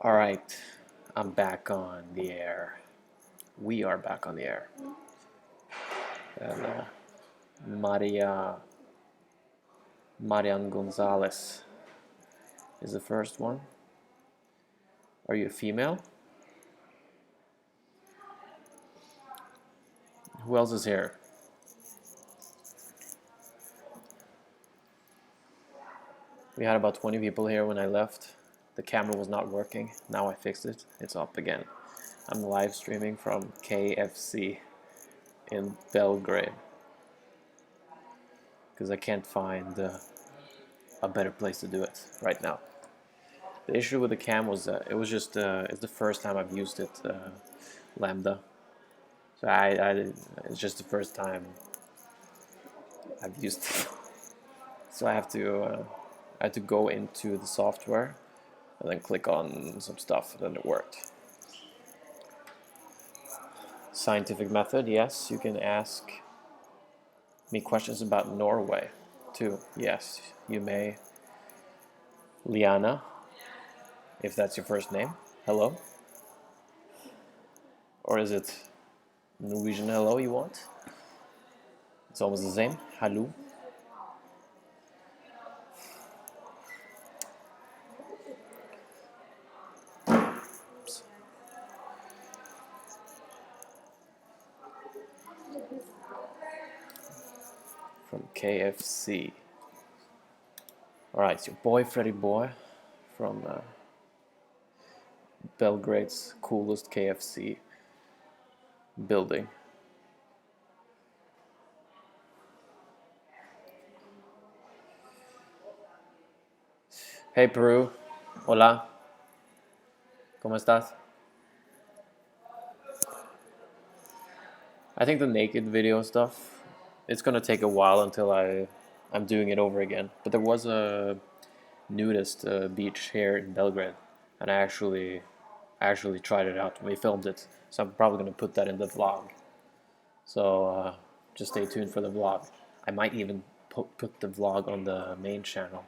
All right, I'm back on the air. We are back on the air. And Marian Gonzalez is the first one. Are you a female? Who else is here? We had about 20 people here when I left. The camera was not working. Now I fixed it. It's up again. I'm live streaming from KFC in Belgrade because I can't find a better place to do it right now. The issue with the cam was it was just it's the first time I've used it, Lambda. So it's just the first time I've used it. So I had to go into the software and then click on some stuff, and then it worked. Scientific method, yes, you can ask me questions about Norway too. Yes, you may. Liana, if that's your first name, hello. Or is it Norwegian hello you want? It's almost the same. Hallo. From KFC. Alright, it's your boy Freddy Boy from Belgrade's coolest KFC building. Hey Peru, hola, ¿cómo estás? I think the naked video stuff, it's gonna take a while until I'm doing it over again. But there was a nudist beach here in Belgrade, and I actually tried it out. We filmed it, so I'm probably gonna put that in the vlog. So just stay tuned for the vlog. I might even put the vlog on the main channel,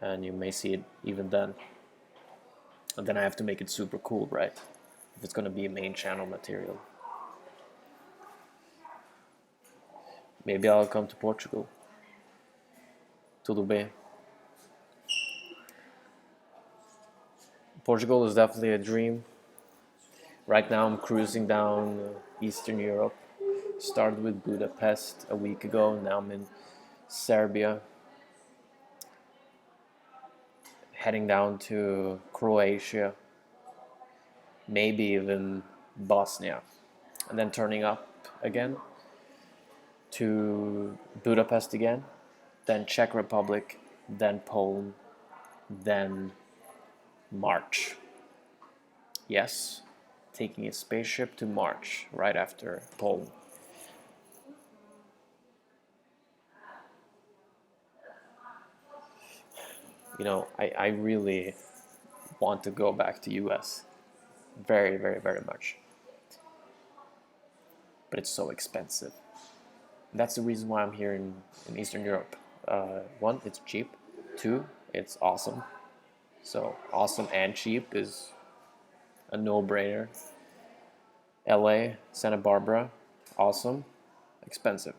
and you may see it even then. And then I have to make it super cool, right? If it's gonna be a main channel material. Maybe I'll come to Portugal. Tudo bem. Portugal is definitely a dream. Right now I'm cruising down Eastern Europe. Started with Budapest a week ago. Now I'm in Serbia. Heading down to Croatia. Maybe even Bosnia. And then turning up again to Budapest again, then Czech Republic, then Poland, then March. Yes, taking a spaceship to March right after Poland. You know, I really want to go back to US. Very, very, very much. But it's so expensive. That's the reason why I'm here in Eastern Europe. One, it's cheap. Two, it's awesome. So awesome and cheap is a no-brainer. LA, Santa Barbara, awesome, expensive.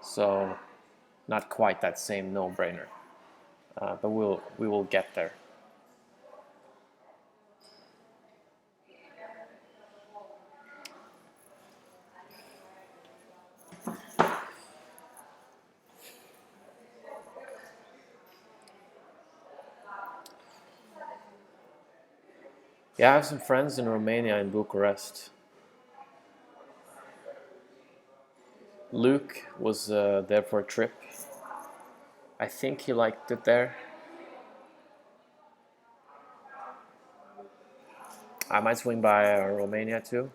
So not quite that same no-brainer. But we will get there. Yeah, I have some friends in Romania, in Bucharest. Luke was there for a trip. I think he liked it there. I might swing by Romania too.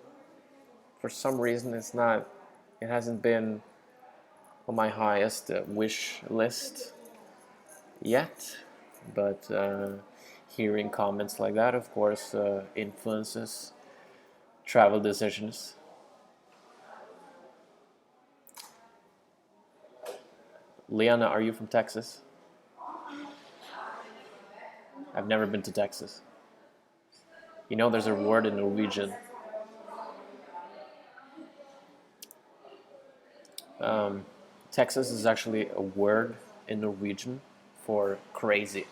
For some reason, it hasn't been on my highest wish list yet. But hearing comments like that, of course, influences travel decisions. Liana, are you from Texas? I've never been to Texas. You know, there's a word in Norwegian. Um, Texas is actually a word in Norwegian for crazy,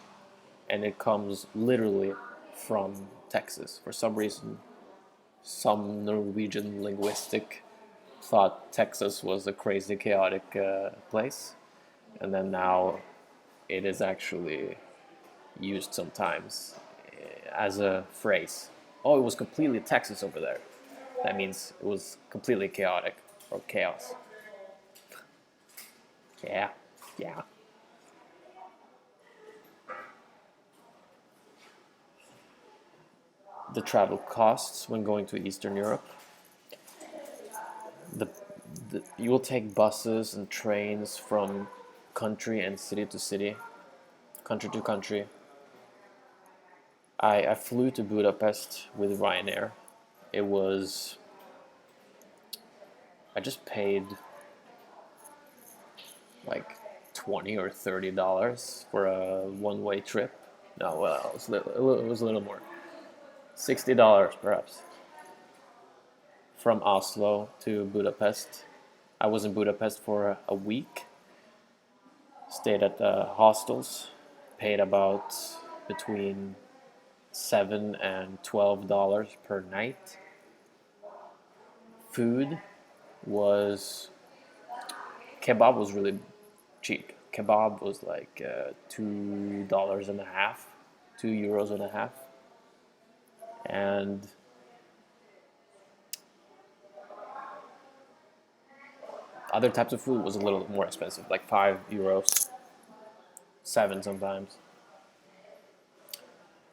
and it comes literally from Texas. For some reason, some Norwegian linguistic thought Texas was a crazy, chaotic place, and then now it is actually used sometimes as a phrase. Oh, it was completely Texas over there. That means it was completely chaotic or chaos. Yeah, yeah. The travel costs when going to Eastern Europe. The, you will take buses and trains from country and city to city, country to country. I flew to Budapest with Ryanair. It was, I just paid like $20 or $30 for a one-way trip. No, well, it was a little more. $60 perhaps. From Oslo to Budapest. I was in Budapest for a week. Stayed at the hostels. Paid about between $7 and $12 per night. Food was kebab was really cheap. Kebab was like $2 and a half, €2 and a half, and other types of food was a little more expensive, like €5, 7 sometimes.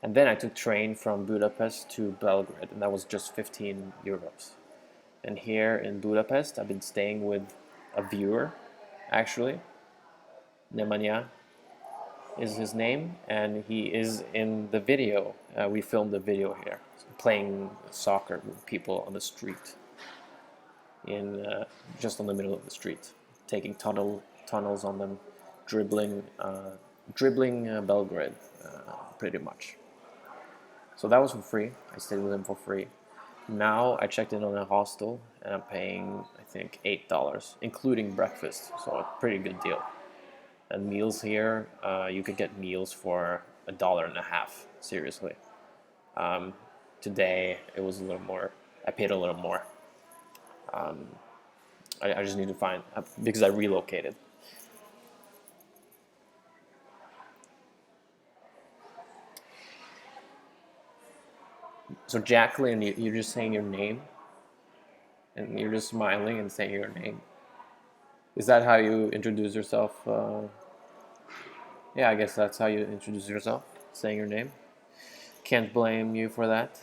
And then I took train from Budapest to Belgrade, and that was just €15. And here in Budapest, I've been staying with a viewer, actually. Nemanja is his name, and he is in the video. We filmed the video here, playing soccer with people on the street, in just on the middle of the street, taking tunnels on them, dribbling Belgrade, pretty much. So that was for free. I stayed with him for free. Now I checked in on a hostel, and I'm paying, I think, $8, including breakfast. So a pretty good deal. And meals here, you could get meals for $1.50. Seriously. Today it was a little more. I paid a little more. I just need to find, because I relocated. So Jacqueline, you're just saying your name, and you're just smiling and saying your name. Is that how you introduce yourself? Yeah, I guess that's how you introduce yourself, saying your name. Can't blame you for that.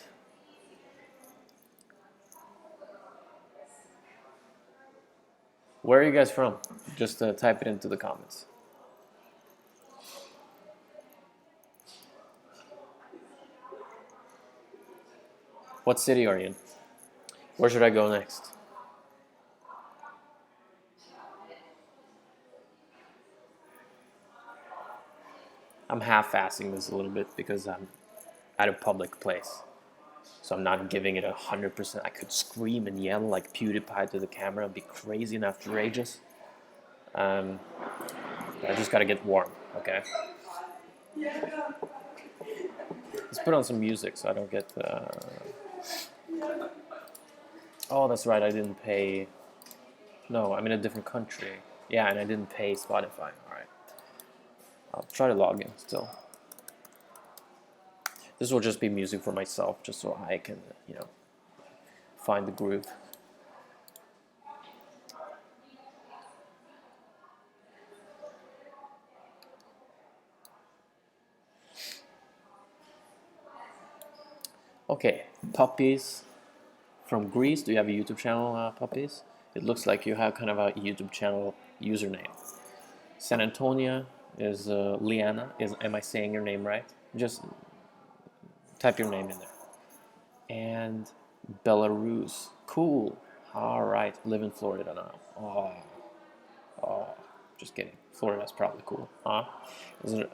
Where are you guys from? Just type it into the comments. What city are you in? Where should I go next? I'm half-assing this a little bit because I'm at a public place. So I'm not giving it 100%. I could scream and yell like PewDiePie to the camera and be crazy and outrageous. I just gotta get warm, okay? Let's put on some music so I don't get... Oh, that's right, I didn't pay... No, I'm in a different country. Yeah, and I didn't pay Spotify. Alright. I'll try to log in still. This will just be music for myself, just so I can, find the groove. Okay, Puppies from Greece. Do you have a YouTube channel, Puppies? It looks like you have kind of a YouTube channel username. San Antonia is Liana. Am I saying your name right? Just type your name in there. And Belarus. Cool. All right. Live in Florida now. Oh, just kidding. Florida's probably cool, huh?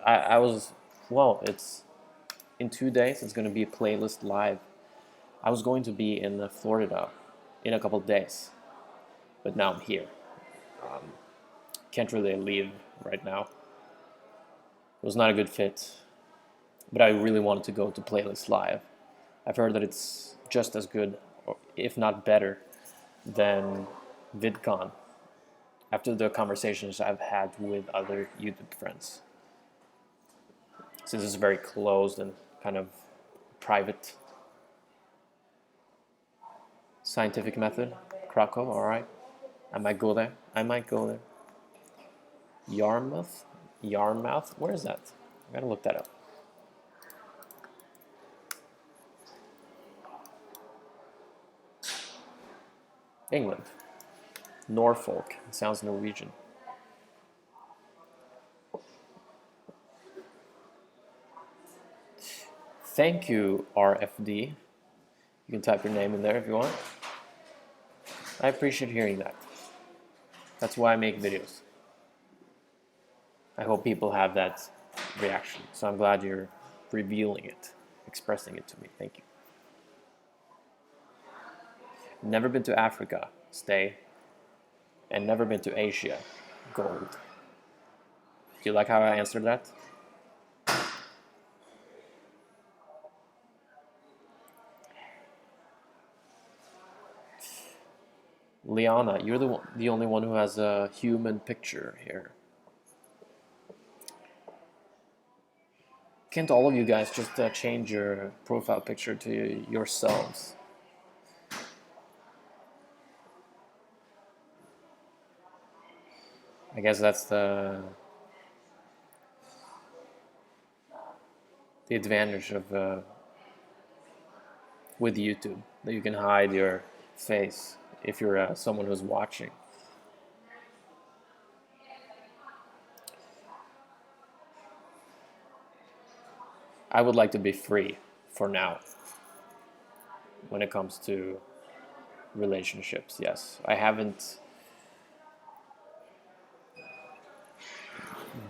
I was, well, it's in 2 days, it's going to be a playlist live. I was going to be in Florida in a couple of days, but now I'm here. Can't really leave right now. It was not a good fit, but I really wanted to go to Playlist Live. I've heard that it's just as good, or if not better, than VidCon, after the conversations I've had with other YouTube friends. Since it's very closed and kind of private. Scientific method, Krakow, alright. I might go there. Yarmouth? Yarmouth? Where is that? I gotta look that up. England. Norfolk. It sounds Norwegian. Thank you, RFD. You can type your name in there if you want. I appreciate hearing that. That's why I make videos. I hope people have that reaction. So I'm glad you're revealing it, expressing it to me. Thank you. Never been to Africa, stay. And never been to Asia, gold. Do you like how I answered that? Liana, you're the only one who has a human picture here. Can't all of you guys just change your profile picture to yourselves? I guess that's the advantage of with YouTube, that you can hide your face if you're someone who's watching. I would like to be free for now when it comes to relationships. Yes, I haven't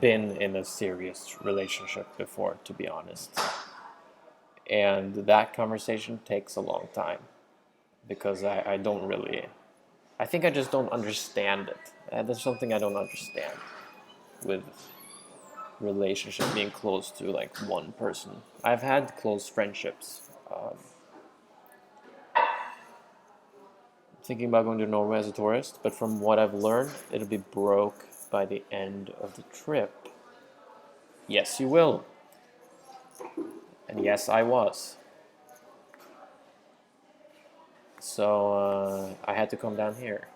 been in a serious relationship before, to be honest, and that conversation takes a long time because I don't really, I think I just don't understand it. That's something I don't understand with relationship, being close to like one person. I've had close friendships. Thinking about going to Norway as a tourist, but from what I've learned, it'll be broke by the end of the trip. Yes, you will. And yes, I was. So I had to come down here,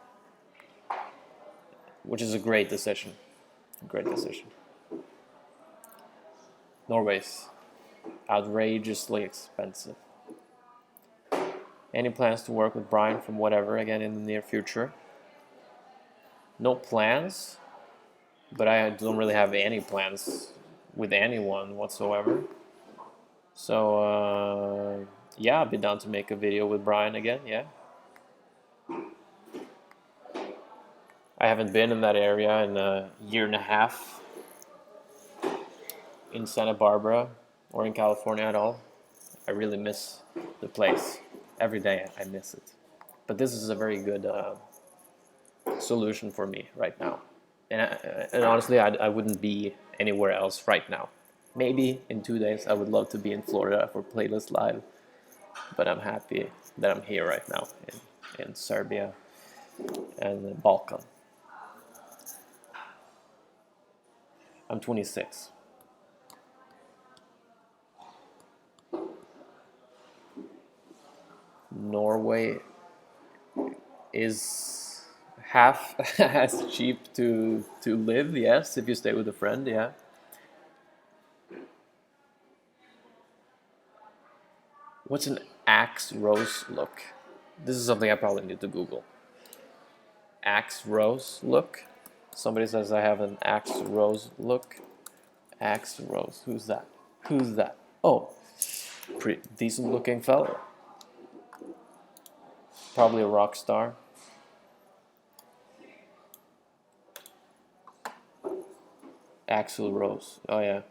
which is a great decision. Great decision. Norway's outrageously expensive. Any plans to work with Brian from whatever again in the near future? No plans, but I don't really have any plans with anyone whatsoever. So yeah, I'd be down to make a video with Brian again, yeah. I haven't been in that area in a year and a half in Santa Barbara or in California at all. I really miss the place. Every day I miss it. But this is a very good solution for me right now. And honestly, I wouldn't be anywhere else right now. Maybe in 2 days I would love to be in Florida for Playlist Live, but I'm happy that I'm here right now in Serbia and the Balkan. I'm 26. Norway is half as cheap to live, yes, if you stay with a friend, yeah. What's an axe rose look? This is something I probably need to Google. Axe rose look? Somebody says I have an axe rose look. Axe rose, who's that? Who's that? Oh, pretty decent looking fellow. Probably a rock star. Axl Rose. Oh yeah,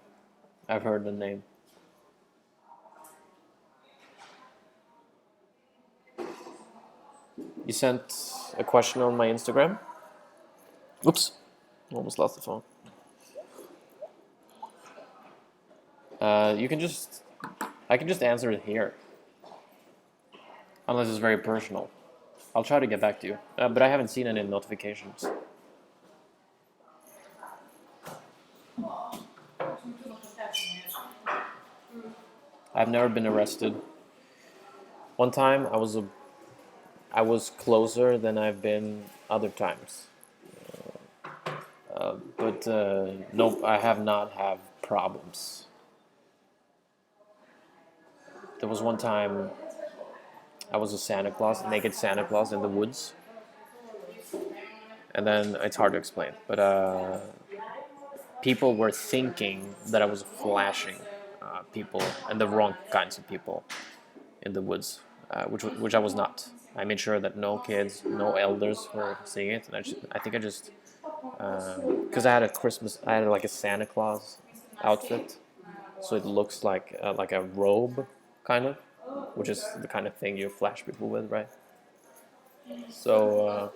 I've heard the name. You sent a question on my Instagram. Oops, almost lost the phone. You can just, I can just answer it here, unless it's very personal. I'll try to get back to you, but I haven't seen any notifications. I've never been arrested. One time I was closer than I've been other times. But nope, I have not had problems. There was one time I was a Santa Claus, naked Santa Claus in the woods. And then it's hard to explain, but people were thinking that I was flashing people, and the wrong kinds of people in the woods, which I was not. I made sure that no kids, no elders were seeing it, and I think I just because I had like a Santa Claus outfit, so it looks like a robe, kind of, which is the kind of thing you flash people with, right? So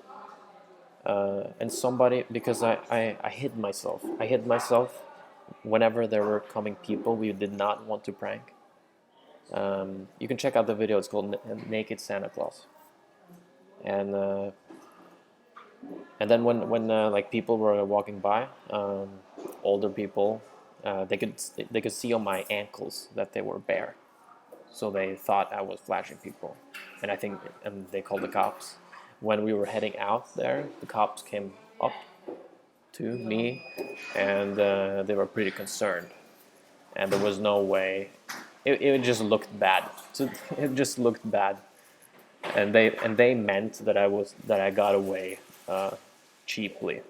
and somebody, because I hid myself. I hid myself whenever there were coming people we did not want to prank. You can check out the video. It's called Naked Santa Claus. And and then when like people were walking by, older people, they could see on my ankles that they were bare, so they thought I was flashing people, and I think and they called the cops. When we were heading out there, the cops came up to me, and they were pretty concerned, and there was no way. It just looked bad. So it just looked bad, and they meant that I got away cheaply.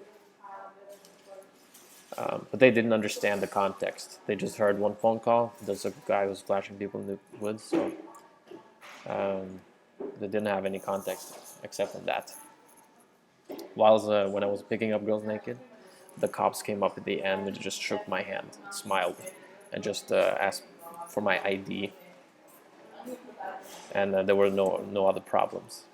But they didn't understand the context. They just heard one phone call. There's a guy who was flashing people in the woods, so they didn't have any context except for that. Whilst when I was picking up girls naked, the cops came up at the end and just shook my hand, smiled, and just asked for my ID. And there were no other problems.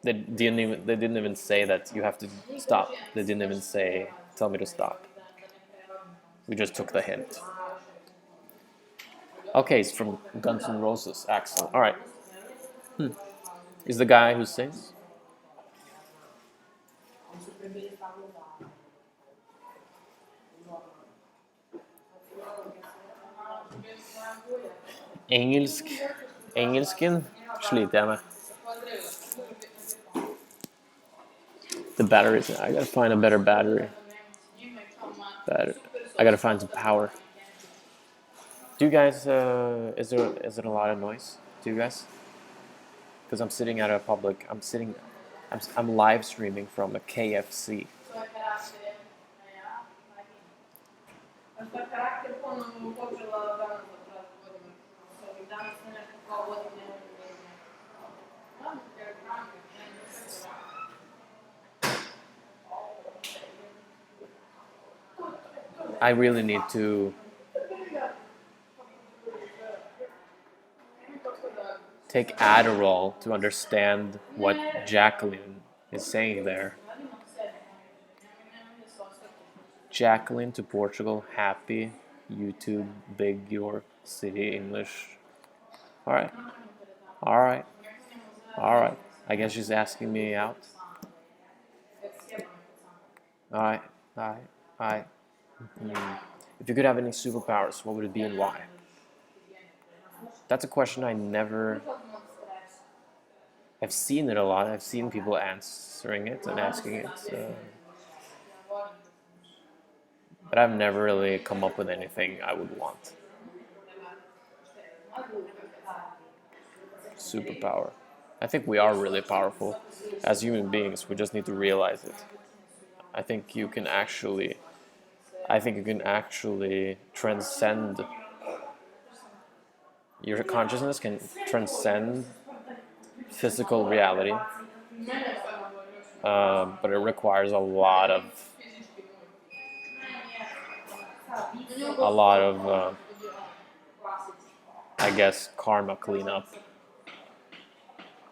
They didn't even say that you have to stop. They didn't even say tell me to stop. We just took the hint. Okay, it's from Guns N' Roses, Axel. All right. Is the guy who sings? Engelsken sliter jag med. The batteries. I gotta find a better battery. I gotta find some power. Do you guys? Is there a lot of noise? Do you guys? Because I'm sitting at a public. I'm live streaming from a KFC. I really need to take Adderall to understand what Jacqueline is saying there. Jacqueline to Portugal, happy, YouTube, big York City, English. Alright. Alright. Alright. I guess she's asking me out. Alright. Alright. Alright. If you could have any superpowers, what would it be and why? That's a question I never... I've seen it a lot. I've seen people answering it and asking it. But I've never really come up with anything I would want. Superpower. I think we are really powerful. As human beings, we just need to realize it. I think you can actually transcend... Your consciousness can transcend physical reality, but it requires a lot of I guess karma cleanup.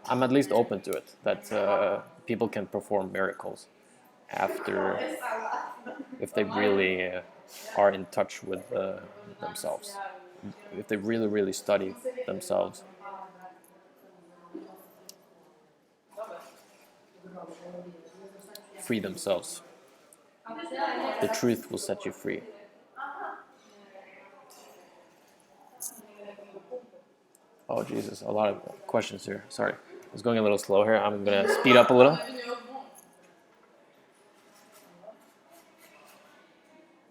I'm at least open to it, that people can perform miracles after, if they really are in touch with themselves, if they really, really study themselves. Free themselves. The truth will set you free. Oh, Jesus, a lot of questions here. Sorry. I was going a little slow here. I'm going to speed up a little.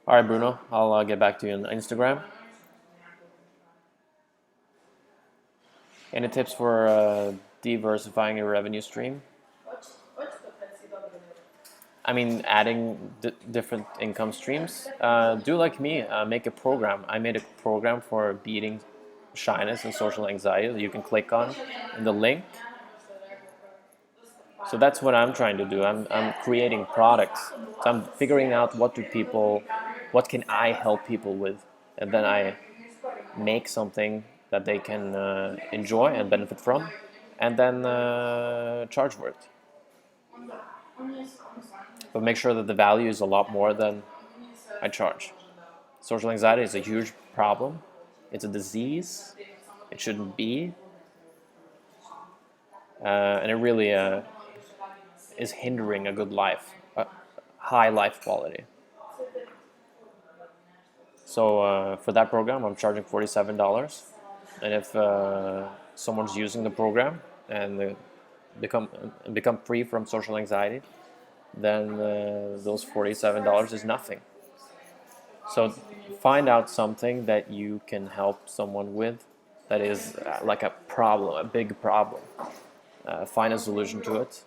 All right, Bruno, I'll get back to you on Instagram. Any tips for diversifying your revenue stream? I mean, adding different income streams. Do like me, make a program. I made a program for beating shyness and social anxiety that you can click on in the link. So that's what I'm trying to do. I'm creating products. So I'm figuring out what can I help people with, and then I make something that they can enjoy and benefit from, and then charge for it. But make sure that the value is a lot more than I charge. Social anxiety is a huge problem. It's a disease. It shouldn't be. And it really is hindering a good life, a high life quality. So for that program, I'm charging $47. And if someone's using the program and become free from social anxiety, then those $47 is nothing. So find out something that you can help someone with that is like a problem, a big problem. Find a solution to it,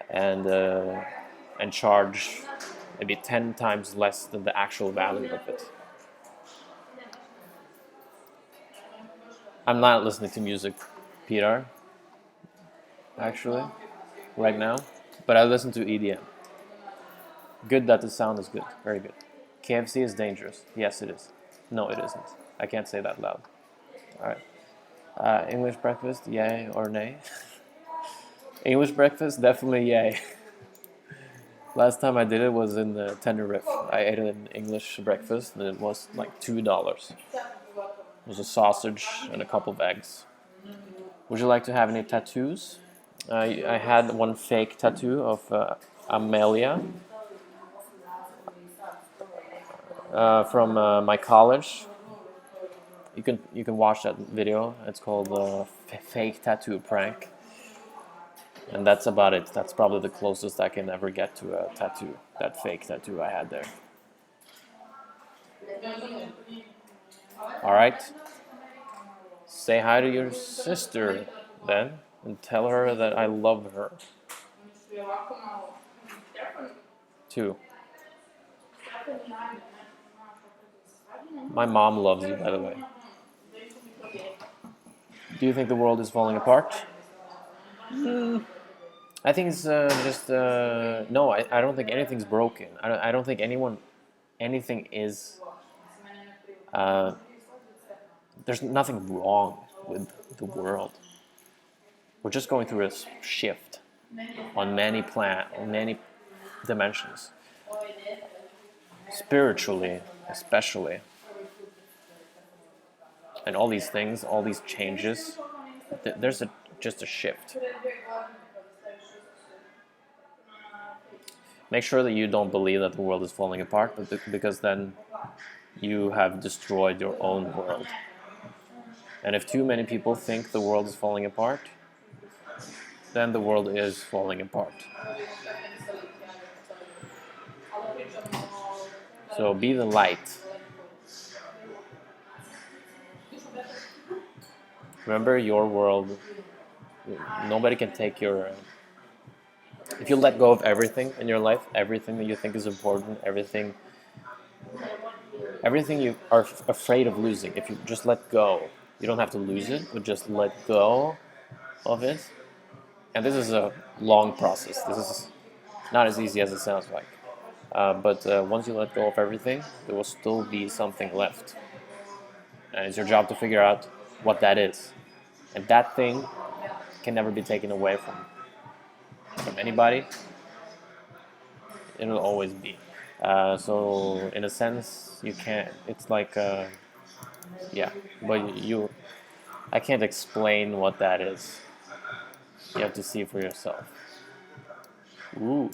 and charge maybe 10 times less than the actual value of it. I'm not listening to music, Peter, actually, right now, but I listen to EDM. Good that the sound is good, very good. KFC is dangerous. Yes, it is. No, it isn't. I can't say that loud. All right. English breakfast, yay or nay? English breakfast, definitely yay. Last time I did it was in Tenerife. I ate an English breakfast and it was like $2. It was a sausage and a couple of eggs. Would you like to have any tattoos? I had one fake tattoo of Amelia from my college. You can watch that video. It's called Fake Tattoo Prank. And that's about it. That's probably the closest I can ever get to a tattoo. That fake tattoo I had there. All right. Say hi to your sister then and tell her that I love her. Too. My mom loves you, by the way. Do you think the world is falling apart? I think it's just no. I don't think anything's broken. I don't think anything is. There's nothing wrong with the world. We're just going through a shift on many dimensions. Spiritually, especially, and all these things, all these changes. There's just a shift. Make sure that you don't believe that the world is falling apart, because then you have destroyed your own world. And if too many people think the world is falling apart, then the world is falling apart. So be the light. Remember, your world, nobody can take your... if you let go of everything in your life, everything that you think is important, everything you are afraid of losing, if you just let go, you don't have to lose it, but just let go of it. And this is a long process. This is not as easy as it sounds like. But once you let go of everything, there will still be something left. And it's your job to figure out what that is. And that thing can never be taken away from anybody. It'll always be. So in a sense, you can't. It's like yeah, but I can't explain what that is. You have to see for yourself. Ooh.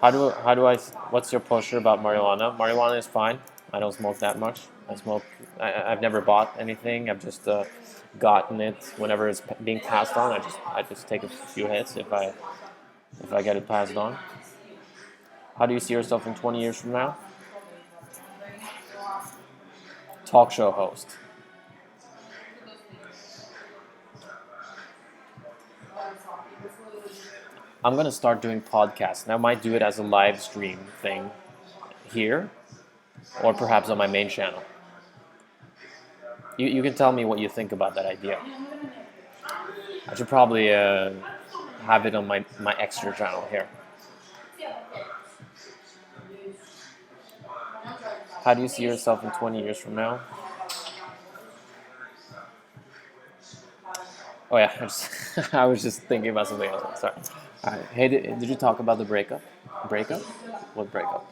How do I? What's your posture about marijuana? Marijuana is fine. I don't smoke that much. I smoke. I've never bought anything. I've just gotten it whenever it's being passed on. I just take a few hits if I get it passed on. How do you see yourself in 20 years from now? Talk show host. I'm gonna start doing podcasts, and I might do it as a live stream thing here, or perhaps on my main channel. You can tell me what you think about that idea. I should probably have it on my extra channel here. How do you see yourself in 20 years from now? Oh yeah, I was just thinking about something else. Sorry. All right. Hey, did you talk about the breakup? Breakup? What breakup?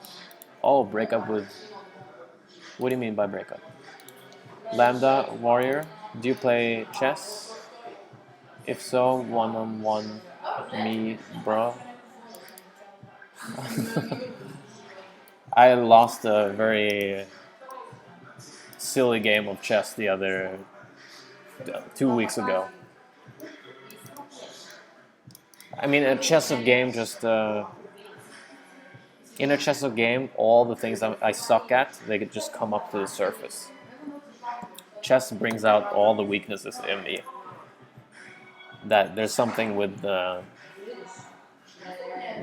Oh, breakup with. What do you mean by breakup? Lambda Warrior. Do you play chess? If so, one-on-one me, bro. I lost a very silly game of chess the other 2 weeks ago. I mean, a chess of game just in a chess of game, all the things I suck at, they could just come up to the surface. Chess brings out all the weaknesses in me. That there's something with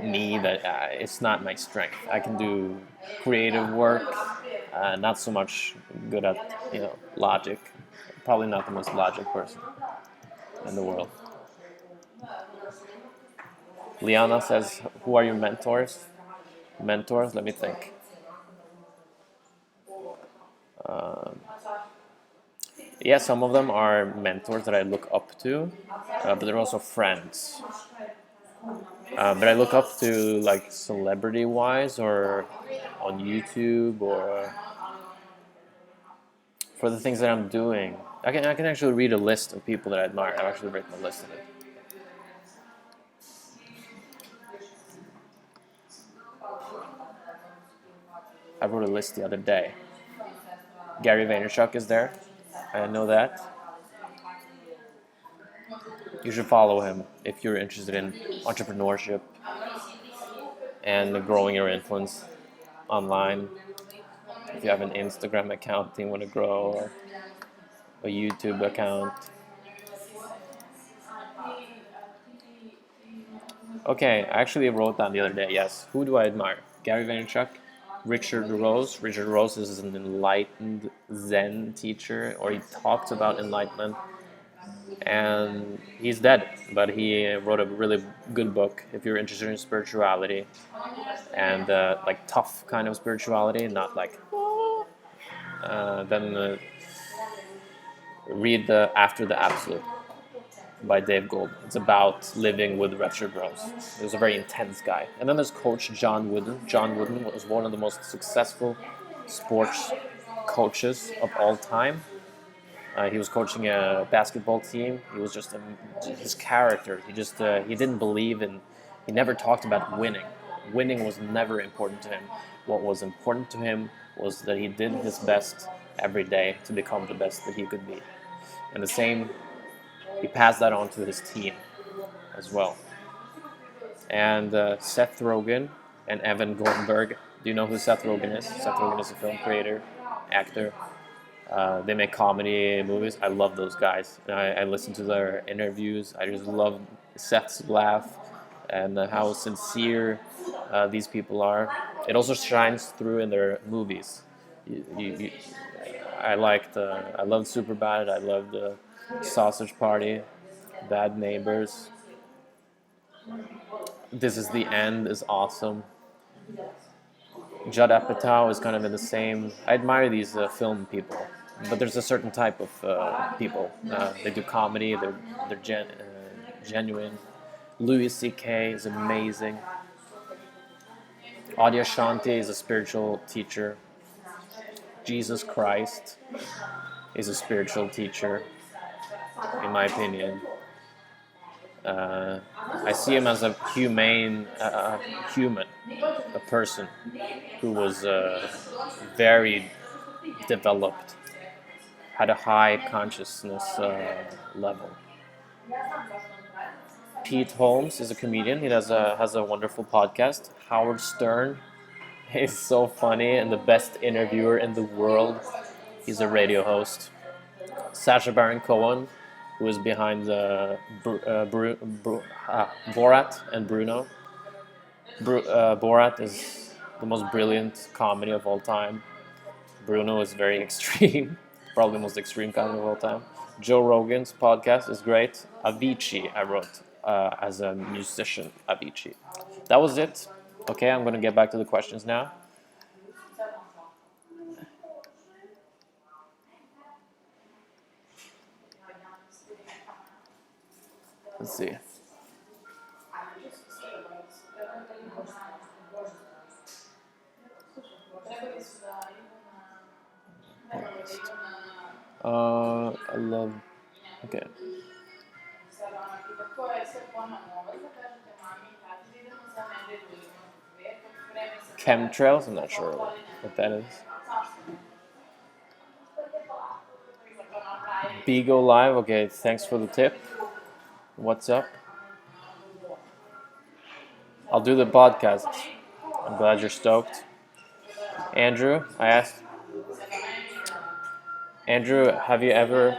me that it's not my strength. I can do creative work, not so much good at logic. Probably not the most logic person in the world. Liana says, "Who are your mentors?" Mentors? Let me think. Yeah, some of them are mentors that I look up to, but they're also friends. But I look up to like celebrity-wise or on YouTube or for the things that I'm doing. I can actually read a list of people that I admire. I've actually written a list of it. I wrote a list the other day. Gary Vaynerchuk is there. I know that. You should follow him if you're interested in entrepreneurship and growing your influence online. If you have an Instagram account you want to grow, or a YouTube account. Okay, I actually wrote down the other day, yes. Who do I admire? Gary Vaynerchuk, Richard Rose. Richard Rose is an enlightened Zen teacher, or he talks about enlightenment. And he's dead, but he wrote a really good book if you're interested in spirituality and like tough kind of spirituality, not like then read the After the Absolute by Dave Gold. It's about living with Richard Rose. He was a very intense guy. And then there's Coach John Wooden. John Wooden was one of the most successful sports coaches of all time. He was coaching a basketball team. He was just his character. He didn't believe in. He never talked about winning. Winning was never important to him. What was important to him was that he did his best every day to become the best that he could be. And the same, he passed that on to his team as well. And Seth Rogen and Evan Goldberg. Do you know who Seth Rogen is? Seth Rogen is a film creator, actor. They make comedy movies. I love those guys. I listen to their interviews. I just love Seth's laugh and how sincere these people are. It also shines through in their movies. I loved Superbad. I loved Sausage Party, Bad Neighbors. This Is the End is awesome. Judd Apatow is kind of in the same. I admire these film people. but there's a certain type of people. They do comedy. They're genuine. Louis C.K. is amazing. Adia Shanti is a spiritual teacher. Jesus Christ is a spiritual teacher, in my opinion. I see him as a human, a person who was very developed, had a high consciousness level. Pete Holmes is a comedian. He has a wonderful podcast. Howard Stern is so funny and the best interviewer in the world. He's a radio host. Sacha Baron Cohen, who is behind Borat and Bruno. Borat is the most brilliant comedy of all time. Bruno is very extreme, probably the most extreme comedy of all time. Joe Rogan's podcast is great. Avicii, I wrote as a musician, Avicii. That was it. Okay, I'm going to get back to the questions now. Let's see. I love. Okay. Chemtrails? I'm not sure what that is. Bigo Live? Okay, thanks for the tip. What's up? I'll do the podcast. I'm glad you're stoked. Andrew, I asked. Andrew, have you ever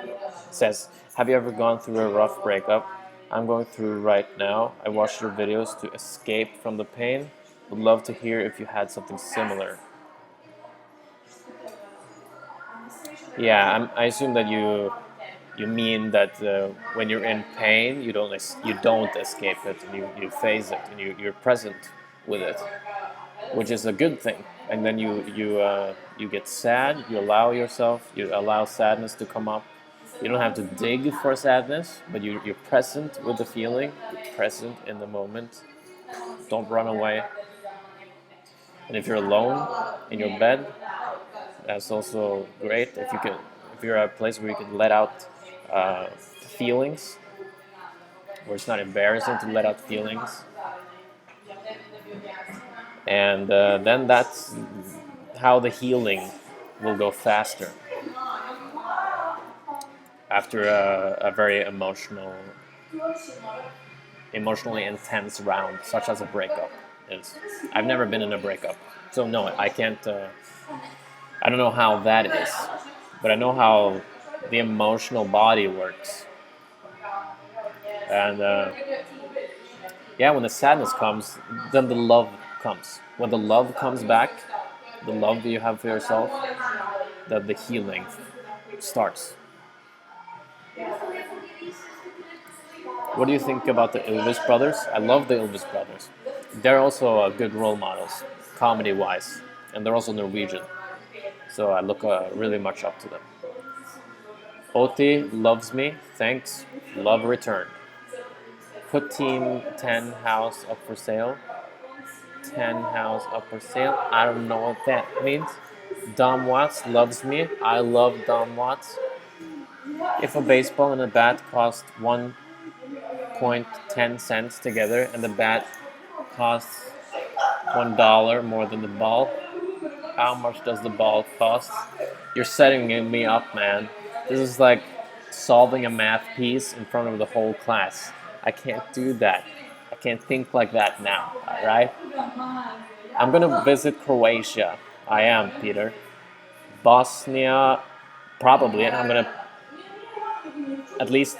gone through a rough breakup? I'm going through right now. I watched your videos to escape from the pain. Would love to hear if you had something similar. Yeah, I assume that you mean that when you're in pain, you don't escape it, and you face it, and you're present with it, which is a good thing. And then you get sad. You allow sadness to come up. You don't have to dig for sadness, but you're present with the feeling. You're present in the moment. Don't run away. And if you're alone in your bed, that's also great. If you're at a place where you can let out feelings, where it's not embarrassing to let out feelings, and then that's how the healing will go faster after a very emotionally intense round, such as a breakup is. I've never been in a breakup, so no, I can't. I don't know how that is, but I know how the emotional body works. And yeah, when the sadness comes, then the love comes. When the love comes back, the love that you have for yourself, that the healing starts. What do you think about the Elvis brothers? I love the Elvis brothers. They're also good role models, comedy-wise, and they're also Norwegian. So I look really much up to them. Oti loves me, thanks, love returned. Put Team 10 house up for sale. 10 house up for sale. I don't know what that means. Dom Watts loves me. I love Dom Watts. If a baseball and a bat cost 1.10 cents together and the bat costs $1 more than the ball, how much does the ball cost? You're setting me up, man. This is like solving a math piece in front of the whole class. I can't do that. I can't think like that now, alright? I'm gonna visit Croatia. I am, Peter. Bosnia, probably. I'm gonna at least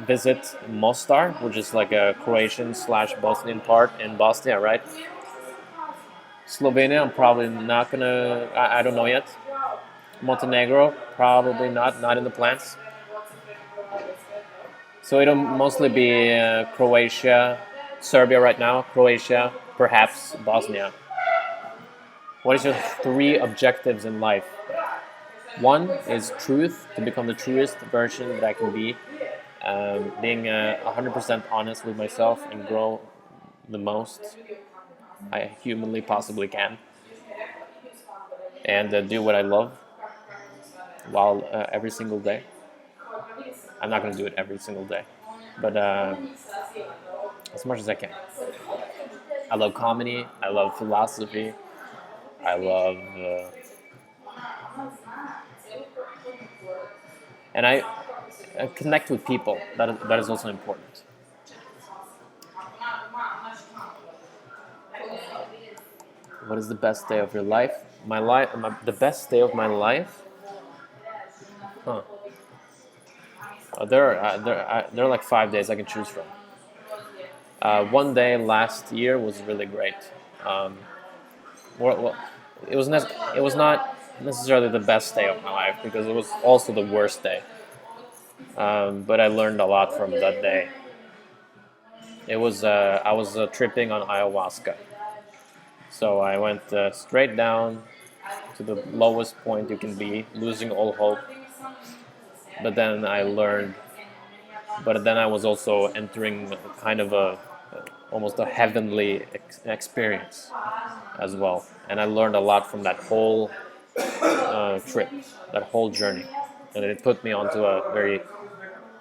visit Mostar, which is like a Croatian/Bosnian part in Bosnia, right? Slovenia, I'm probably not gonna. I don't know yet. Montenegro, probably not in the plans. So it'll mostly be Croatia, Serbia right now, Croatia, perhaps Bosnia. What is your 3 objectives in life? One is truth, to become the truest version that I can be, being 100% honest with myself and grow the most I humanly possibly can, and do what I love while every single day. I'm not going to do it every single day, but as much as I can. I love comedy. I love philosophy. I love, and I connect with people. That is also important. What is the best day of your life? The best day of my life. Huh. There are like 5 days I can choose from. One day last year was really great. Um, well, it was not necessarily the best day of my life because it was also the worst day. But I learned a lot from that day. It was I was tripping on ayahuasca, so I went straight down to the lowest point you can be, losing all hope. But then I learned. But then I was also entering kind of a almost a heavenly experience as well, and I learned a lot from that whole trip, that whole journey, and it put me onto a very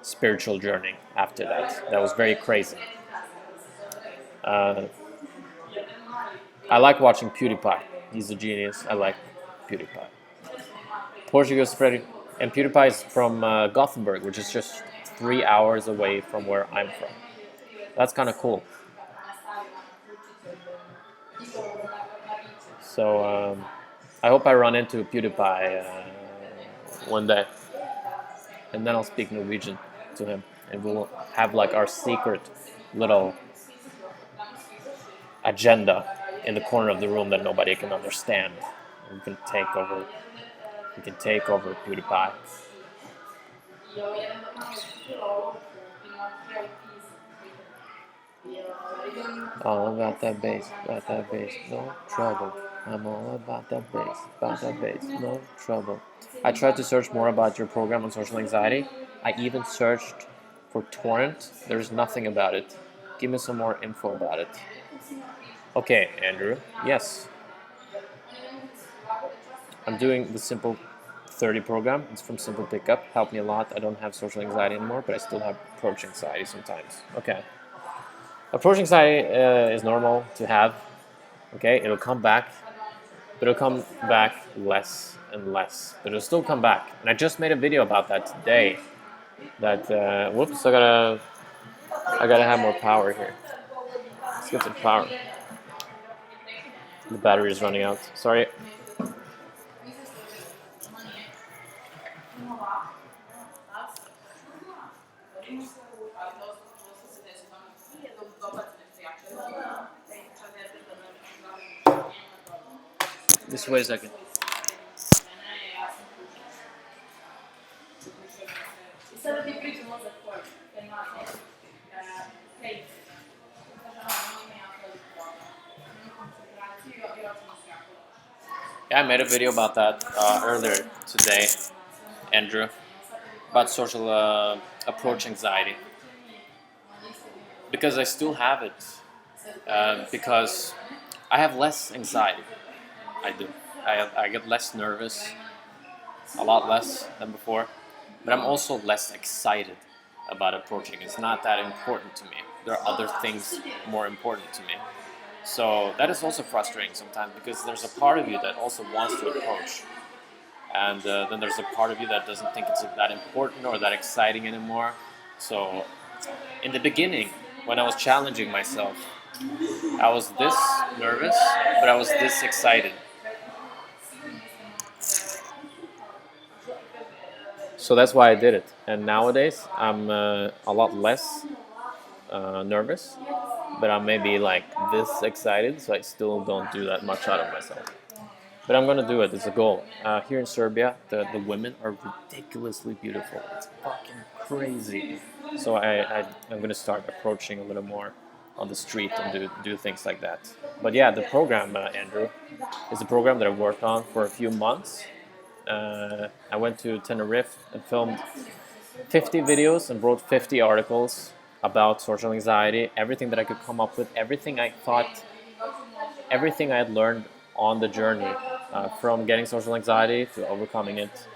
spiritual journey after that. That was very crazy. Uh, I like watching PewDiePie. He's a genius. I like PewDiePie. Portuguese Freddy. And PewDiePie is from Gothenburg, which is just 3 hours away from where I'm from. That's kind of cool. So I hope I run into PewDiePie one day, and then I'll speak Norwegian to him, and we'll have like our secret little agenda in the corner of the room that nobody can understand. We can take over. We can take over PewDiePie. All about that bass, no trouble. I'm all about that bass, no trouble. I tried to search more about your program on social anxiety. I even searched for torrent. There's nothing about it. Give me some more info about it. Okay, Andrew. Yes, I'm doing the Simple 30 program. It's from Simple Pickup. Helped me a lot. I don't have social anxiety anymore, but I still have approach anxiety sometimes. Okay. Approach anxiety is normal to have. Okay, it'll come back, but it'll come back less and less. But it'll still come back. And I just made a video about that today. That whoops, I gotta have more power here. Let's get some power. The battery is running out. Sorry. Just wait a second. Yeah, I made a video about that earlier today, Andrew, about social approach anxiety. Because I still have it. Because I have less anxiety. I do. I get less nervous, a lot less than before. But I'm also less excited about approaching. It's not that important to me. There are other things more important to me. So that is also frustrating sometimes because there's a part of you that also wants to approach. And then there's a part of you that doesn't think it's that important or that exciting anymore. So in the beginning, when I was challenging myself, I was this nervous, but I was this excited. So that's why I did it. And nowadays, I'm a lot less nervous, but I'm maybe like this excited, so I still don't do that much out of myself. But I'm gonna do it. It's a goal. Here in Serbia, the women are ridiculously beautiful. It's fucking crazy. So I'm gonna start approaching a little more on the street and do things like that. But yeah, the program, Andrew, is a program that I've worked on for a few months, I went to Tenerife and filmed 50 videos and wrote 50 articles about social anxiety, everything that I could come up with, everything I thought, everything I had learned on the journey, from getting social anxiety to overcoming it,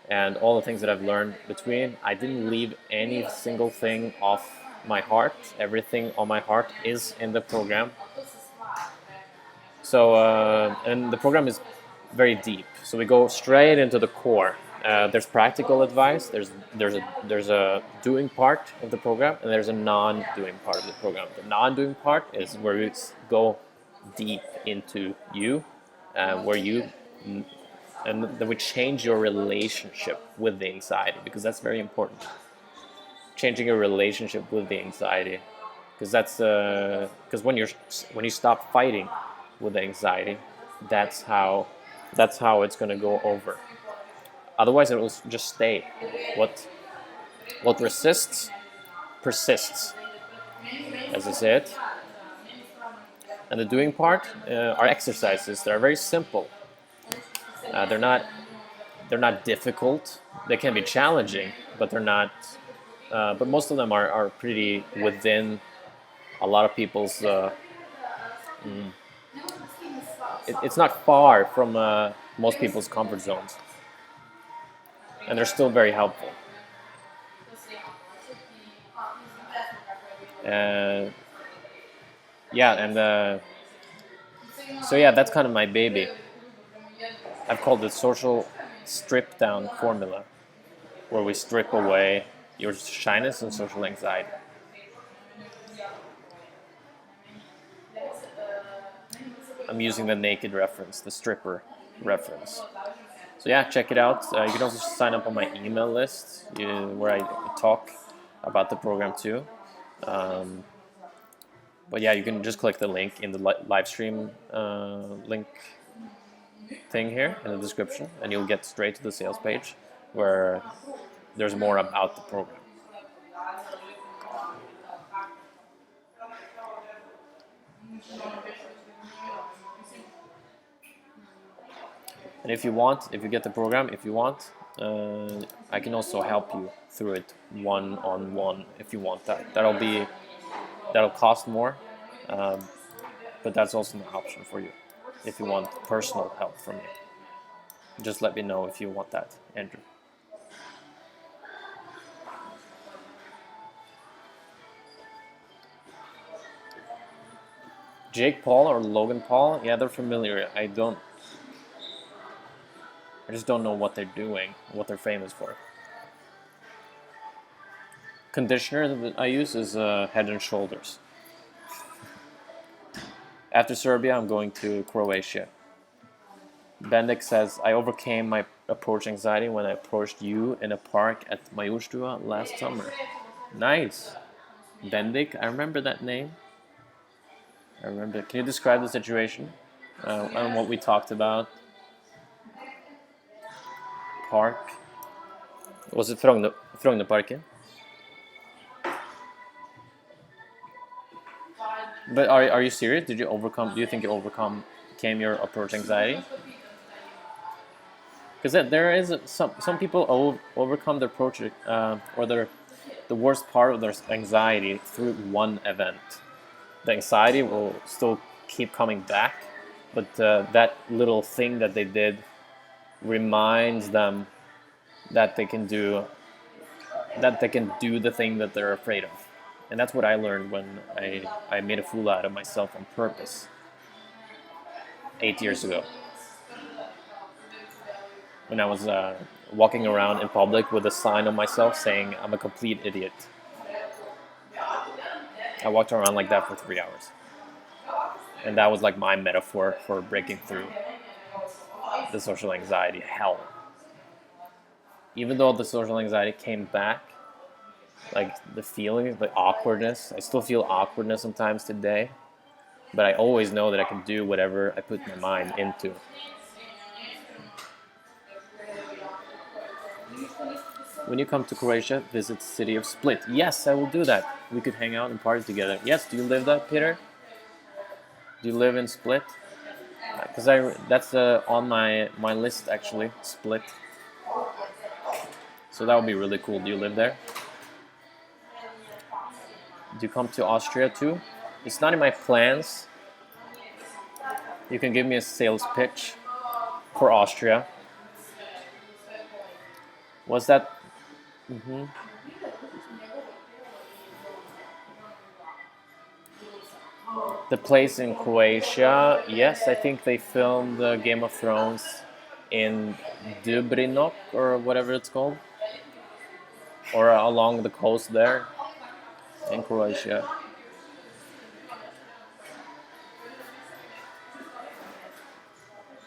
and all the things that I've learned between. I didn't leave any single thing off my heart. Everything on my heart is in the program. So, and the program is very deep. So we go straight into the core. There's practical advice. There's a doing part of the program, and there's a non-doing part of the program. The non-doing part is where we go deep into you, where you and then we change your relationship with the anxiety, because that's very important. Changing your relationship with the anxiety, because that's because when you stop fighting with the anxiety, that's how it's going to go over. Otherwise, it will just stay. What resists persists, as I said. And the doing part are exercises that are very simple. They're not difficult. They can be challenging, but they're not. But most of them are pretty within a lot of people's. It's not far from most people's comfort zones, and they're still very helpful. Yeah, and so yeah, that's kind of my baby. I've called it social strip down formula, where we strip away your shyness and social anxiety. I'm using the naked reference, the stripper reference. So yeah, check it out. You can also sign up on my email list, where I talk about the program too. But yeah, you can just click the link in the live stream link thing here in the description, and you'll get straight to the sales page where there's more about the program. And if you get the program, I can also help you through it one-on-one if you want that. That'll cost more, but that's also an option for you if you want personal help from me. Just let me know if you want that, Andrew. Jake Paul or Logan Paul? Yeah, they're familiar. I just don't know what they're doing, what they're famous for. Conditioner that I use is Head and Shoulders. After Serbia, I'm going to Croatia. Bendik says, I overcame my approach anxiety when I approached you in a park at Majurstua last summer. Nice. Bendik, I remember that name. I remember. Can you describe the situation and what we talked about? Park. Was it Frognerparken? But are you serious? Do you think you overcome your approach anxiety? Because there is some people overcome their approach or the worst part of their anxiety through one event. The anxiety will still keep coming back, but that little thing that they did reminds them that they can do the thing that they're afraid of. And that's what I learned when I made a fool out of myself on purpose 8 years ago. When I was walking around in public with a sign on myself saying I'm a complete idiot. I walked around like that for 3 hours. And that was like my metaphor for breaking through the social anxiety hell. Even though the social anxiety came back, like the feeling, the awkwardness, I still feel awkwardness sometimes today, but I always know that I can do whatever I put my mind into. When you come to Croatia, visit the city of Split. Yes, I will do that. We could hang out and party together. Yes, do you live there, Peter? Do you live in Split? because that's on my list actually, Split. So that would be really cool. Do you live there? Do you come to Austria too? It's not in my plans. You can give me a sales pitch for Austria. Was that? Mm-hmm. The place in Croatia? Yes, I think they filmed Game of Thrones in Dubrovnik or whatever it's called, or along the coast there in Croatia.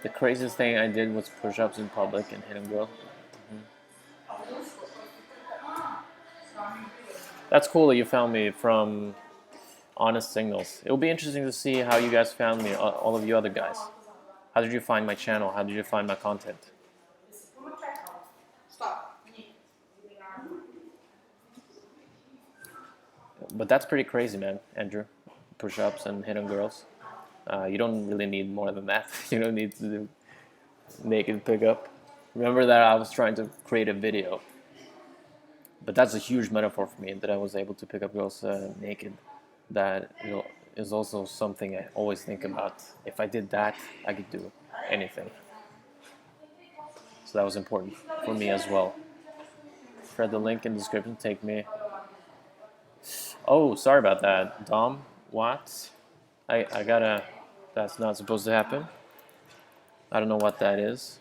The craziest thing I did was push-ups in public and hit a girl. That's cool that you found me from Honest Signals. It'll be interesting to see how you guys found me, all of you other guys. How did you find my channel? How did you find my content? But that's pretty crazy, man, Andrew. Push-ups and hitting girls. You don't really need more than that. You don't need to do naked pickup. Remember that I was trying to create a video. But that's a huge metaphor for me, that I was able to pick up girls naked. That, you know, is also something I always think about. If I did that, I could do anything. So that was important for me as well. Fred, the link in the description, take me. Oh, sorry about that, Dom. What? I gotta. That's not supposed to happen. I don't know what that is.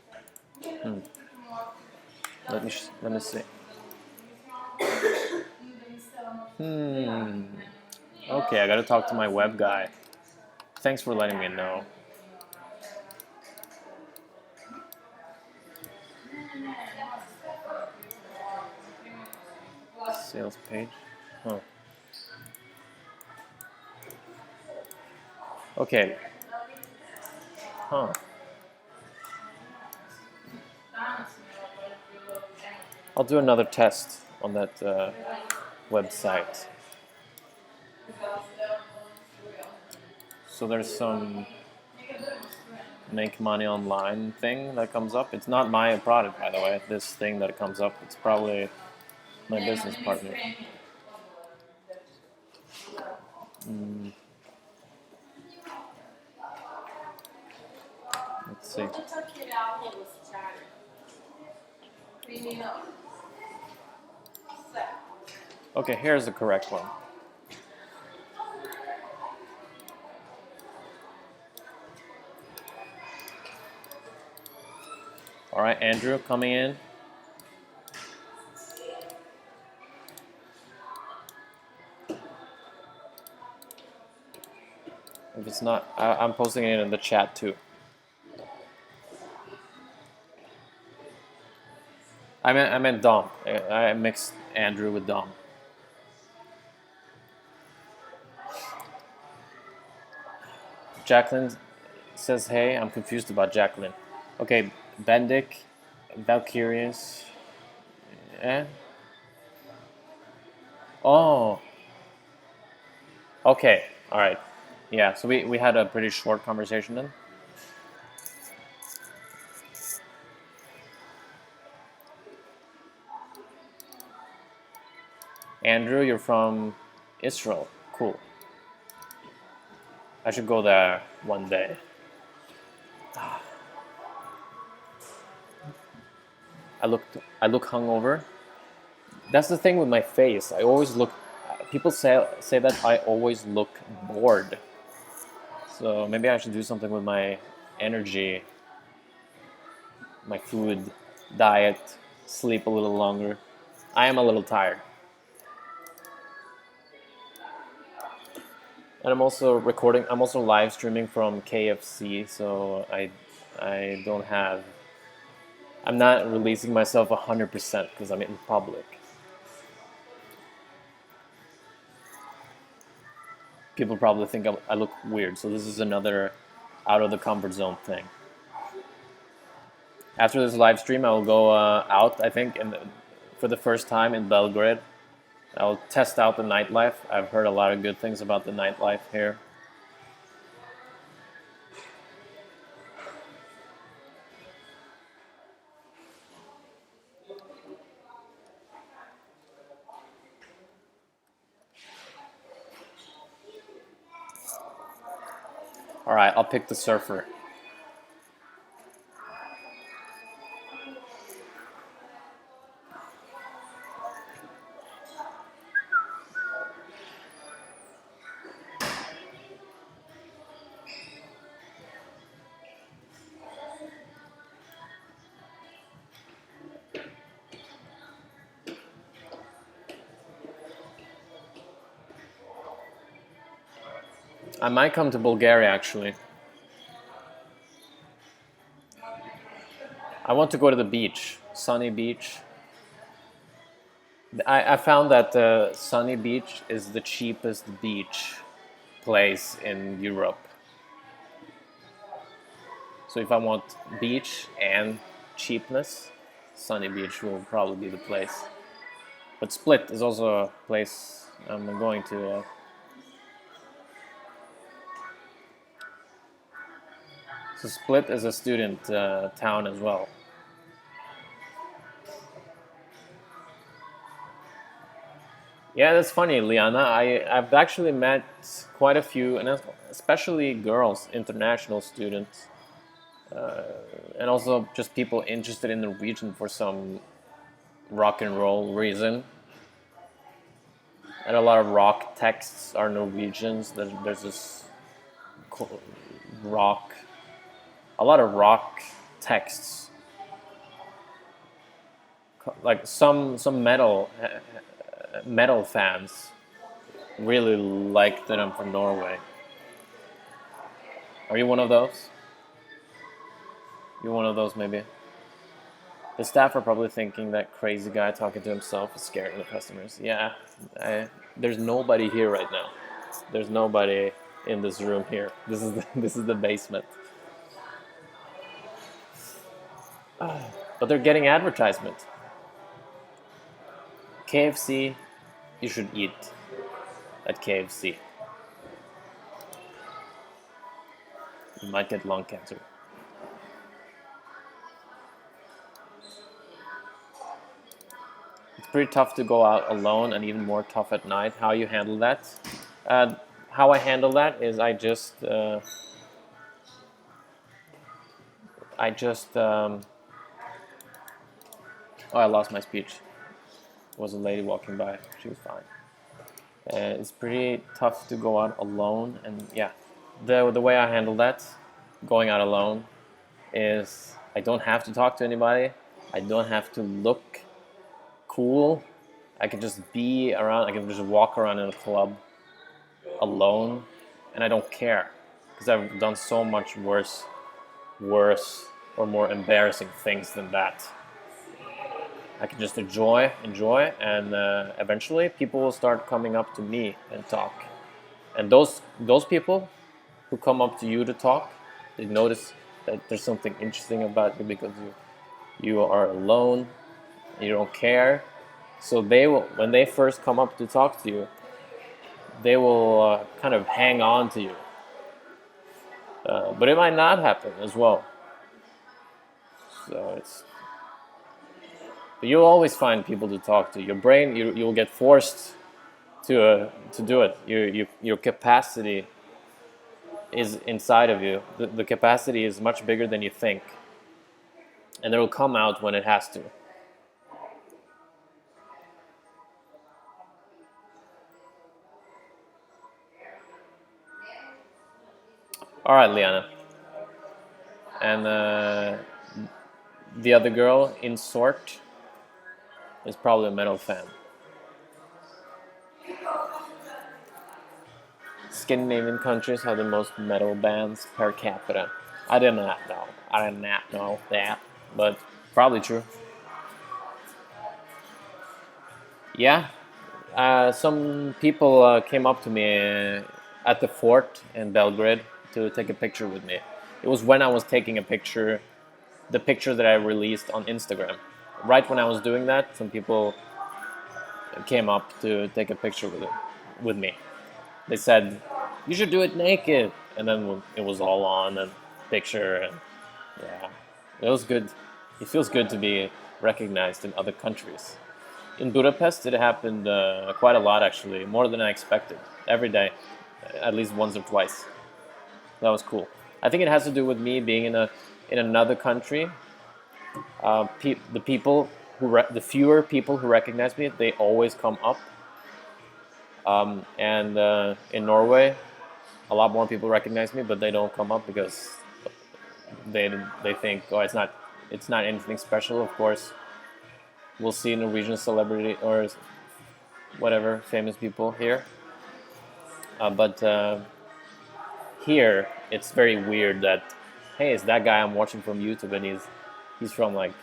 Let me see. Okay, I gotta talk to my web guy. Thanks for letting me know. Sales page. Huh. Okay. Huh. I'll do another test on that website. So there's some make money online thing that comes up. It's not my product, by the way. This thing that comes up, it's probably my business partner. Let's see. Okay, here's the correct one. All right, Andrew, coming in. If it's not, I'm posting it in the chat too. I meant Dom. I mixed Andrew with Dom. Jacqueline says, hey, I'm confused about Jacqueline. Okay, Bendik, Valkyrius. Eh? Oh. Okay, alright. Yeah, so we had a pretty short conversation then. Andrew, you're from Israel. Cool. I should go there one day. I look hungover. That's the thing with my face. I always look. People say that I always look bored. So maybe I should do something with my energy, my food, diet, sleep a little longer. I am a little tired. And I'm also recording. I'm also live streaming from KFC, so I don't have. I'm not releasing myself 100% because I'm in public. People probably think I look weird, so this is another out of the comfort zone thing. After this live stream, I will go out, I think, for the first time in Belgrade. I'll test out the nightlife. I've heard a lot of good things about the nightlife here. All right, I'll pick the surfer. I might come to Bulgaria actually. I want to go to the beach, sunny beach. I found that the sunny beach is the cheapest beach place in Europe. So if I want beach and cheapness, sunny beach will probably be the place. But Split is also a place I'm going to. So Split is a student town as well. Yeah, that's funny, Liana. I've actually met quite a few, and especially girls, international students, and also just people interested in the region for some rock and roll reason. And a lot of rock texts are Norwegians. There's this rock, a lot of rock texts, like some metal fans really like that I'm from Norway. Are you one of those? You're one of those, maybe. The staff are probably thinking that crazy guy talking to himself is scaring the customers. Yeah, there's nobody here right now. There's nobody in this room here. This is the basement. But they're getting advertisement. KFC, you should eat at KFC. You might get lung cancer. It's pretty tough to go out alone, and even more tough at night. How you handle that? How I handle that is I just oh, I lost my speech. There was a lady walking by. She was fine. It's pretty tough to go out alone, and yeah, the way I handle that, going out alone, is I don't have to talk to anybody. I don't have to look cool. I can just be around. I can just walk around in a club alone, and I don't care because I've done so much worse or more embarrassing things than that. I can just enjoy, and eventually people will start coming up to me and talk. And those people who come up to you to talk, they notice that there's something interesting about you because you are alone, you don't care. So they will, when they first come up to talk to you, they will kind of hang on to you. But it might not happen as well. So but you'll always find people to talk to. Your brain, you'll get forced to do it. Your capacity is inside of you. The capacity is much bigger than you think, and it will come out when it has to. All right, Liana, and the other girl in sort is probably a metal fan. Scandinavian countries have the most metal bands per capita. I did not know. I did not know that, but probably true. Yeah, some people came up to me at the fort in Belgrade to take a picture with me. It was when I was taking a picture, the picture that I released on Instagram. Right when I was doing that, some people came up to take a picture with me. They said, "You should do it naked," and then it was all on and picture, and yeah, it was good. It feels good to be recognized in other countries. In Budapest, it happened quite a lot actually, more than I expected. Every day, at least once or twice. That was cool. I think it has to do with me being in another country. The people the fewer people who recognize me, they always come up. And in Norway, a lot more people recognize me, but they don't come up because they think, oh, it's not anything special. Of course, we'll see Norwegian celebrity or whatever famous people here, but here it's very weird that, hey, it's that guy I'm watching from YouTube, and he's from like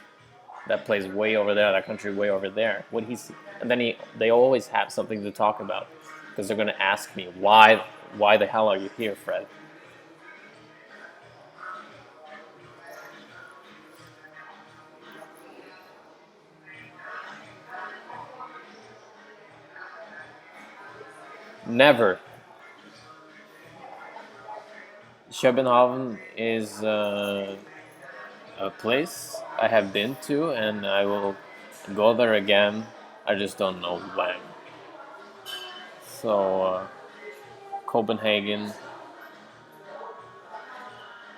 that place way over there, that country way over there. And then they always have something to talk about because they're gonna ask me why the hell are you here, Fred? Never. København is a place I have been to, and I will go there again. I just don't know when. So Copenhagen.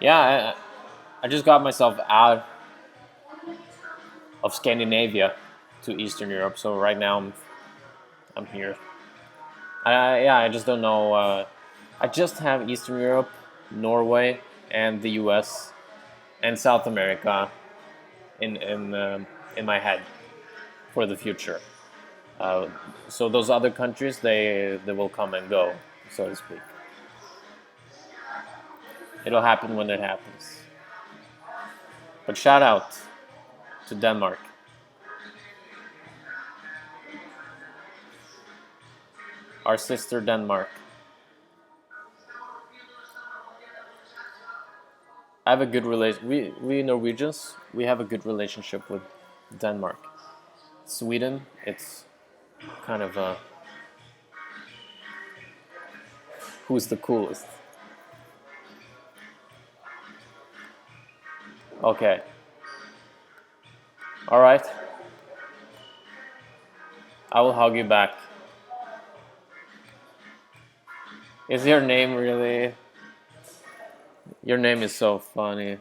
Yeah, I just got myself out of Scandinavia to Eastern Europe. So right now I'm here. Yeah, I just don't know. I just have Eastern Europe, Norway, and the U.S. and South America in my head for the future. Uh, so those other countries, they will come and go, so to speak. It'll happen when it happens. But shout out to Denmark. Our sister Denmark. I have a good relation. We Norwegians, we have a good relationship with Denmark. Sweden, it's kind of who's the coolest. Okay. All right. I will hug you back. Is your name really? Your name is so funny.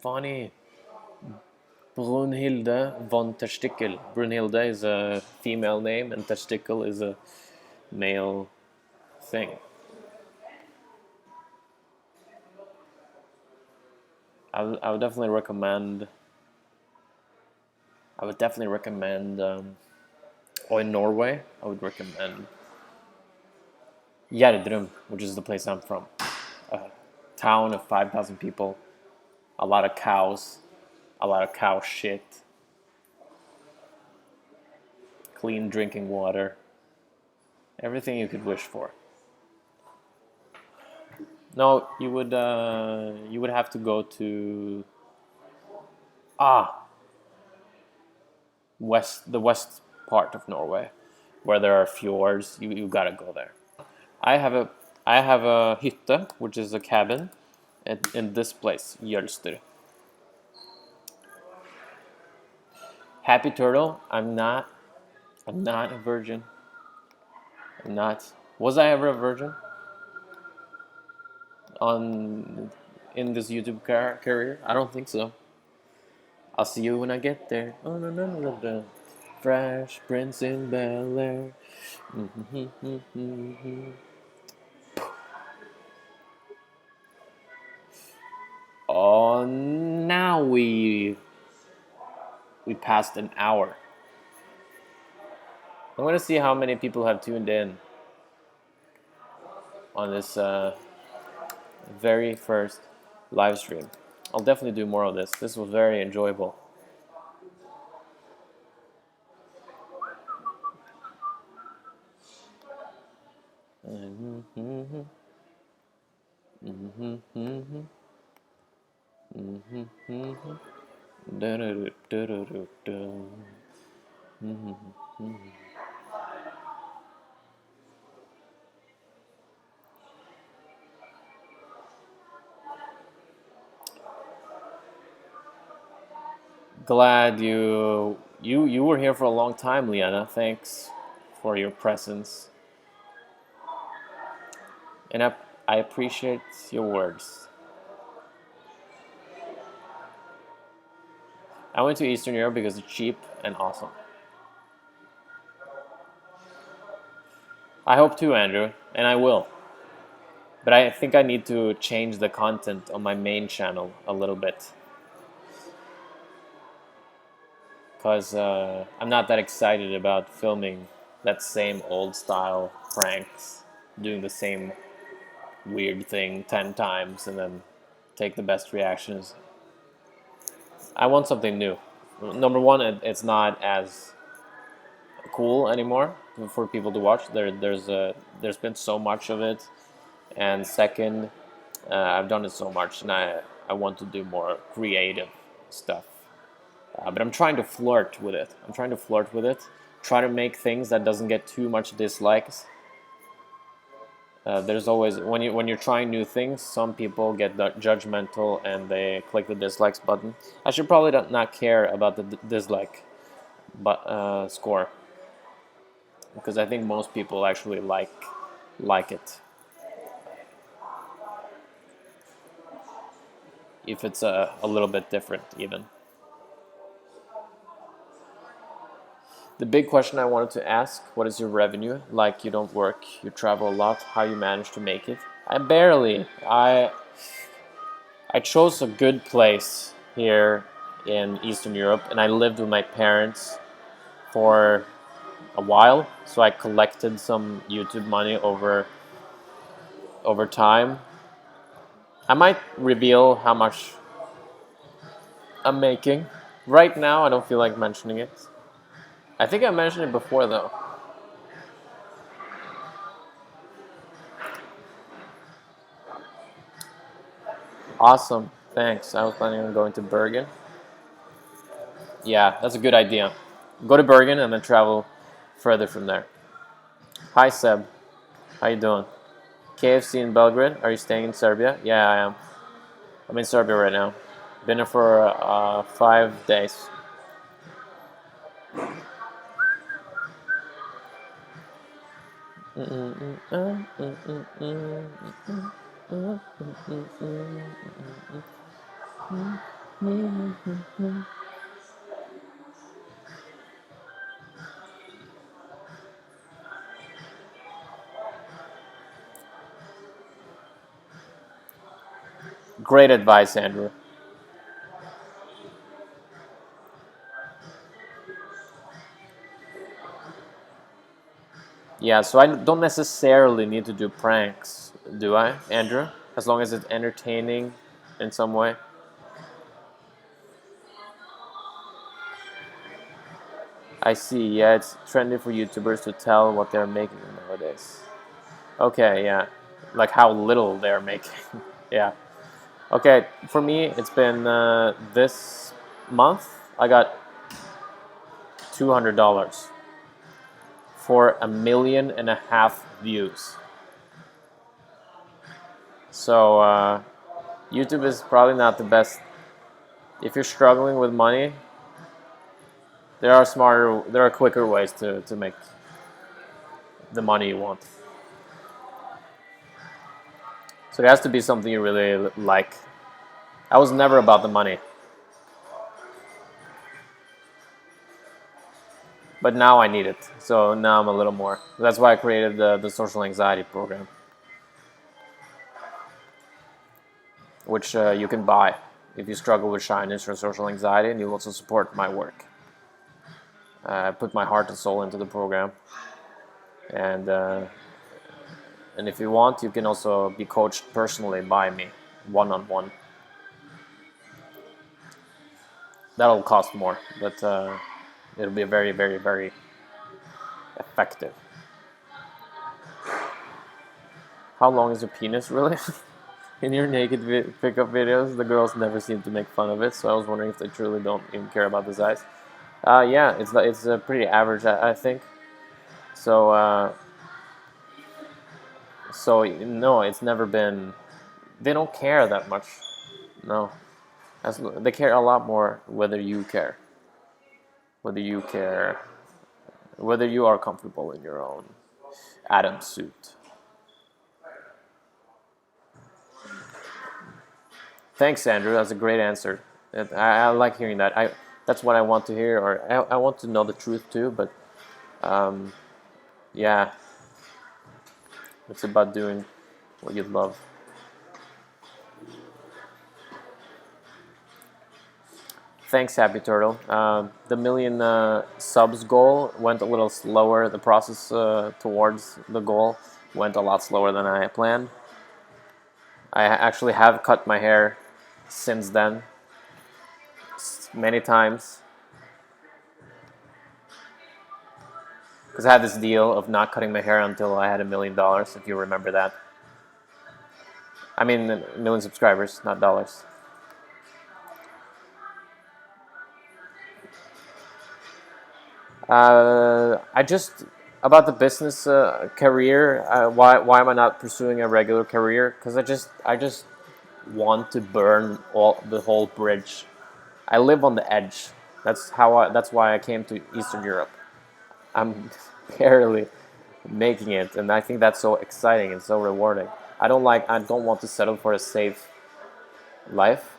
Funny. Brunhilde von Terstickel. Brunhilde is a female name, and Terstickel is a male thing. I would definitely recommend. I would definitely recommend. Or in Norway, I would recommend Gjerdrum, which is the place I'm from. A town of 5,000 people, a lot of cows, a lot of cow shit, clean drinking water, everything you could wish for. No, you would have to go to ah the west part of Norway, where there are fjords. You gotta go there. I have a I have a hytte, which is a cabin, in this place, Jølster. Happy Turtle. I'm not a virgin. I'm not. Was I ever a virgin on in this YouTube career? I don't think so. I'll see you when I get there. Oh no no no no no. Fresh Prince in Bel Air. Oh, now we passed an hour. I'm gonna see how many people have tuned in on this very first live stream. I'll definitely do more of this. This was very enjoyable. Glad you were here for a long time, Liana. Thanks for your presence. And I appreciate your words. I went to Eastern Europe because it's cheap and awesome. I hope too, Andrew, and I will. But I think I need to change the content on my main channel a little bit. Because I'm not that excited about filming that same old style pranks, doing the same weird thing 10 times and then take the best reactions. I want something new. Number one, it's not as cool anymore for people to watch. There's been so much of it, and second, I've done it so much, and I want to do more creative stuff. But I'm trying to flirt with it. Try to make things that doesn't get too much dislikes. There's always when you're trying new things, some people get judgmental and they click the dislikes button. I should probably not care about the dislike score, because I think most people actually like it if it's a little bit different even. The big question I wanted to ask: what is your revenue? Like, you don't work, you travel a lot. How you manage to make it? I barely. I chose a good place here in Eastern Europe, and I lived with my parents for a while, so I collected some YouTube money over time. I might reveal how much I'm making. Right now, I don't feel like mentioning it. I think I mentioned it before, though. Awesome. Thanks. I was planning on going to Bergen. Yeah, that's a good idea. Go to Bergen and then travel further from there. Hi, Seb. How you doing? KFC in Belgrade. Are you staying in Serbia? Yeah, I am. I'm in Serbia right now. Been there for 5 days. Great advice, Andrew. Yeah, so I don't necessarily need to do pranks, do I, Andrew? As long as it's entertaining in some way. I see, yeah, it's trendy for YouTubers to tell what they're making nowadays. Okay, yeah. Like how little they're making. Yeah. Okay, for me, it's been this month, I got $200 for 1.5 million views. So, YouTube is probably not the best. If you're struggling with money, there are quicker ways to make the money you want. So it has to be something you really like. I was never about the money. But now I need it. So now I'm a little more. That's why I created the social anxiety program, which you can buy if you struggle with shyness or social anxiety, and you also support my work. I put my heart and soul into the program, and if you want, you can also be coached personally by me, one-on-one. That'll cost more, but it'll be very, very, very effective. How long is your penis, really? In your naked pickup videos, the girls never seem to make fun of it, so I was wondering if they truly don't even care about the size. Yeah, it's pretty average, I think. So no, it's never been. They don't care that much. No, they care a lot more whether you care, whether you care, whether you are comfortable in your own Adam suit. Thanks, Andrew. That's a great answer. I like hearing that. That's what I want to hear, or I want to know the truth too. But um, yeah, it's about doing what you love. Thanks, Happy Turtle. The million subs goal went a little slower. The process towards the goal went a lot slower than I planned. I actually have cut my hair since then many times because I had this deal of not cutting my hair until I had $1 million, if you remember that. I mean, a million subscribers, not dollars. I just about the business career. Why am I not pursuing a regular career? Because I just want to burn all the whole bridge. I live on the edge. That's why I came to Eastern Europe. I'm barely making it, and I think that's so exciting and so rewarding. I don't want to settle for a safe life.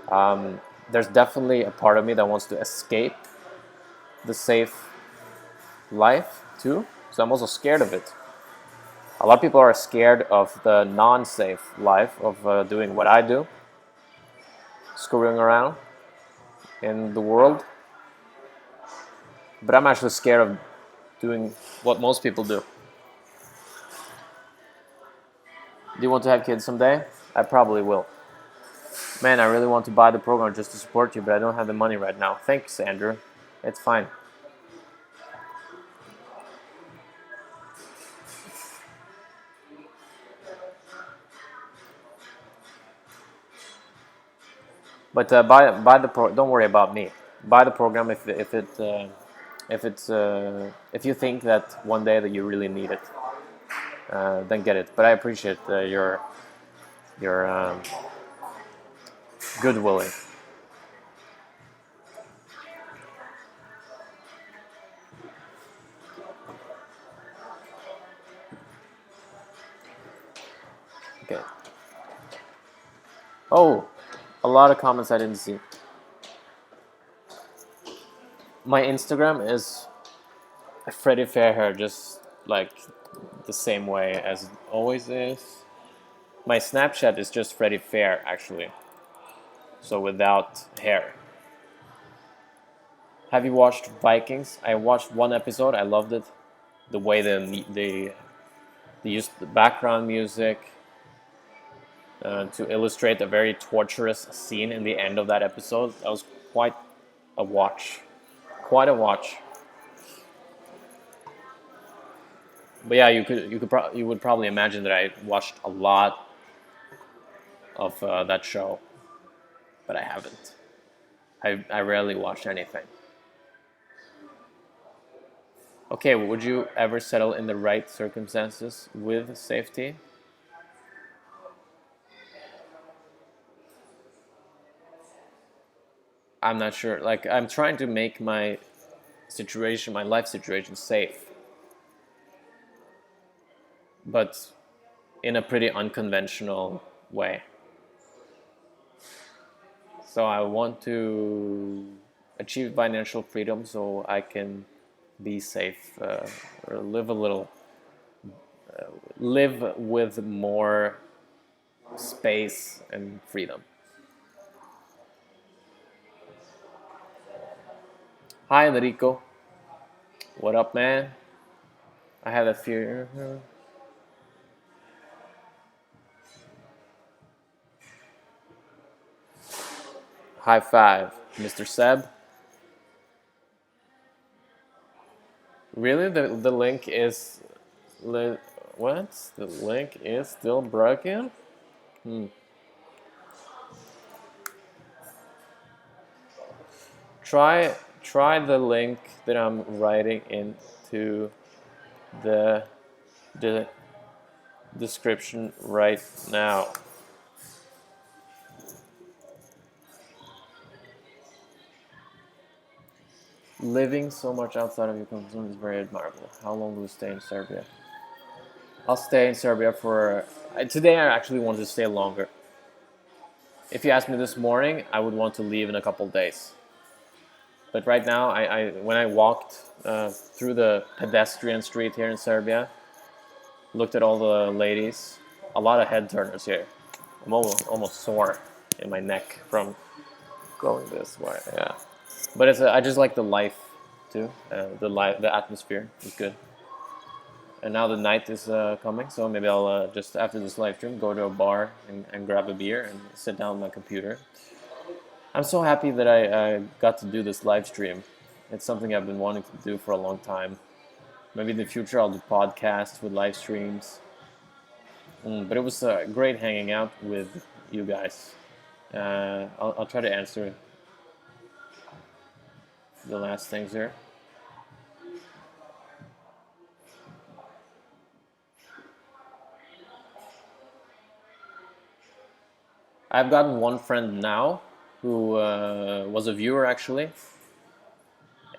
There's definitely a part of me that wants to escape the safe life too. So I'm also scared of it. A lot of people are scared of the non-safe life of doing what I do, screwing around in the world. But I'm actually scared of doing what most people do. Do you want to have kids someday? I probably will. Man, I really want to buy the program just to support you, but I don't have the money right now. Thanks, Andrew. It's fine. But buy the pro. Don't worry about me. Buy the program if you think that one day that you really need it, then get it. But I appreciate your goodwilling. Okay. Oh, a lot of comments I didn't see. My Instagram is Freddy Fairhair, just like the same way as it always is. My Snapchat is just Freddy Fair, actually. So without hair. Have you watched Vikings? I watched one episode. I loved it. The way they used the background music to illustrate a very torturous scene in the end of that episode. That was quite a watch. Quite a watch. But yeah, you would probably imagine that I watched a lot of that show, but I haven't. I rarely watch anything. Okay, would you ever settle in the right circumstances with safety? I'm not sure. Like, I'm trying to make my situation, my life situation, safe, but in a pretty unconventional way. So I want to achieve financial freedom so I can be safe or live with more space and freedom. Hi, Enrico. What up, man? I had a fear. High five, Mr. Seb. Really? The link is what? The link is still broken? Try the link that I'm writing into the the description right now. Living so much outside of your comfort zone is very admirable. How long will you stay in Serbia? I'll stay in Serbia for today. I actually want to stay longer. if you asked me this morning, I would want to leave in a couple days. But right now, when I walked through the pedestrian street here in Serbia, looked at all the ladies, a lot of head turners here. I'm almost sore in my neck from going this way. Yeah, but I just like the life too. The atmosphere is good. And now the night is coming, so maybe I'll just after this live stream go to a bar and grab a beer and sit down on my computer. I'm so happy that I got to do this live stream. It's something I've been wanting to do for a long time. Maybe in the future I'll do podcasts with live streams. But it was great hanging out with you guys. I'll try to answer the last things here. I've gotten one friend now who was a viewer actually,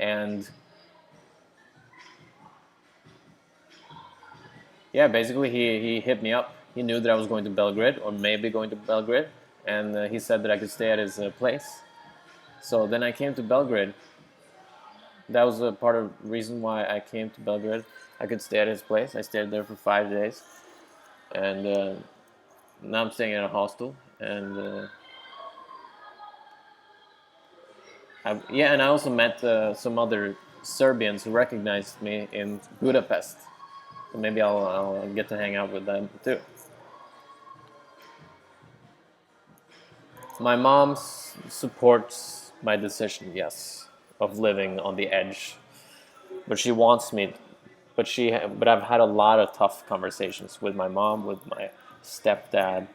and yeah, basically he hit me up. He knew that I was going to Belgrade, or maybe going to Belgrade, and he said that I could stay at his place. So then I came to Belgrade. That was a part of the reason why I came to Belgrade. I could stay at his place. I stayed there for 5 days, and now I'm staying in a hostel. And and I also met some other Serbians who recognized me in Budapest. So maybe I'll get to hang out with them too. My mom supports my decision, yes, of living on the edge, but she wants me. But I've had a lot of tough conversations with my mom, with my stepdad.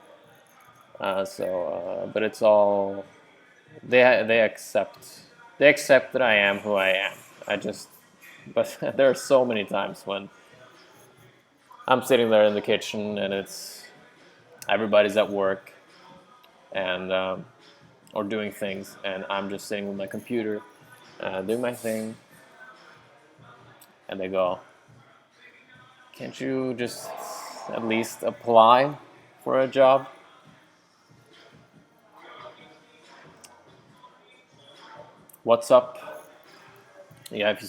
But it's all they accept. They accept that I am who I am. But there are so many times when I'm sitting there in the kitchen and everybody's at work and or doing things, and I'm just sitting with my computer, doing my thing, and they go, "Can't you just at least apply for a job?" What's up? Yeah, if you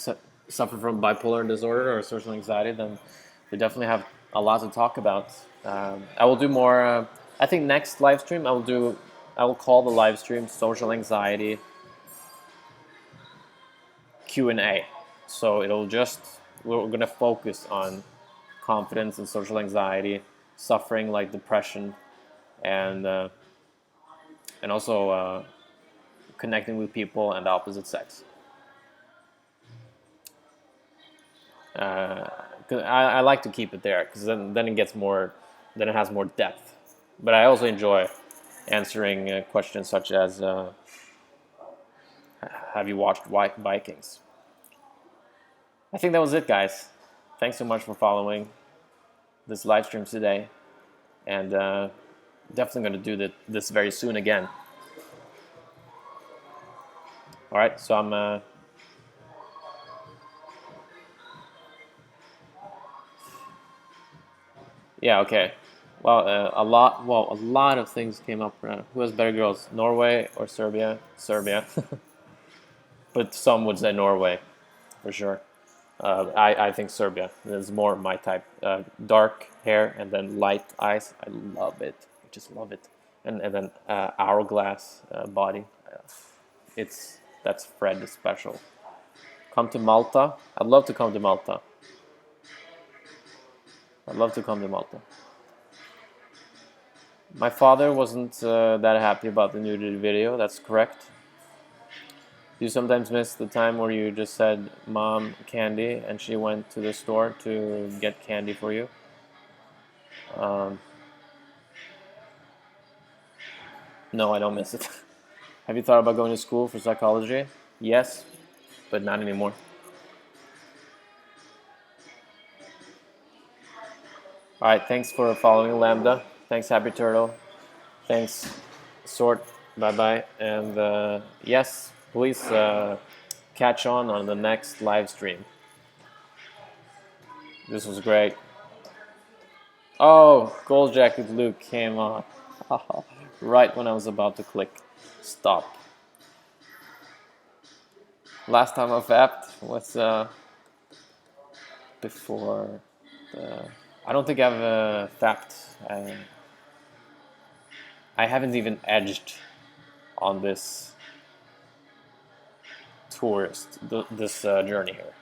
suffer from bipolar disorder or social anxiety, then we definitely have a lot to talk about. I will do more. I think next live stream I will call the live stream "Social Anxiety Q&A." So we're gonna focus on confidence and social anxiety, suffering like depression, and also connecting with people and the opposite sex. I like to keep it there because then it gets more, then it has more depth. But I also enjoy answering questions such as, have you watched Vikings? I think that was it, guys. Thanks so much for following this live stream today, and definitely going to do this very soon again. All right, so I'm. Yeah, okay. Well, a lot of things came up. Who has better girls, Norway or Serbia? Serbia. But some would say Norway, for sure. I think Serbia is more my type. Dark hair and then light eyes. I love it. I just love it. And then hourglass body. That's Fred special. Come to Malta. I'd love to come to Malta. I'd love to come to Malta. My father wasn't that happy about the nudity video. That's correct. Do you sometimes miss the time where you just said, "Mom, candy," and she went to the store to get candy for you? No, I don't miss it. Have you thought about going to school for psychology? Yes, but not anymore. All right, thanks for following Lambda. Thanks, Happy Turtle. Thanks, Sort. Bye-bye. And yes, please catch on the next live stream. This was great. Oh, Gold Jacket Luke came on. Right when I was about to click stop. Last time I fapped was before the. I don't think I've fapped. I haven't even edged on this this journey here.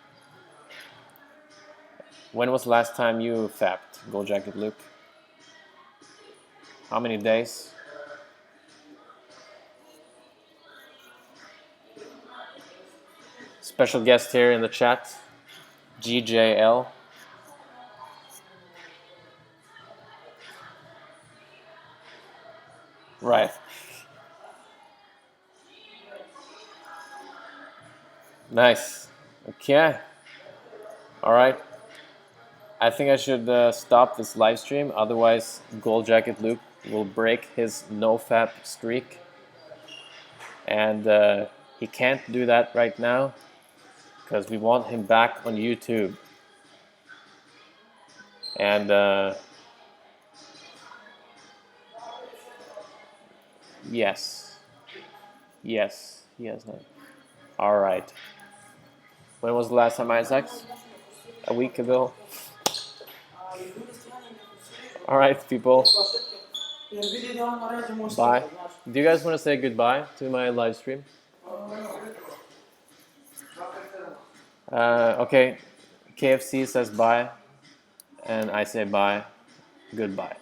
When was the last time you fapped, Gold Jacket Luke? How many days? Special guest here in the chat, GJL. Right. Nice. Okay. All right. I think I should stop this live stream. Otherwise, Gold Jacket Luke will break his no-fap streak. And he can't do that right now because we want him back on YouTube. And yes. Yes. He has not. All right. When was the last time I had sex? A week ago. All right, people. Bye. Do you guys want to say goodbye to my live stream? Okay. KFC says bye, and I say bye. Goodbye.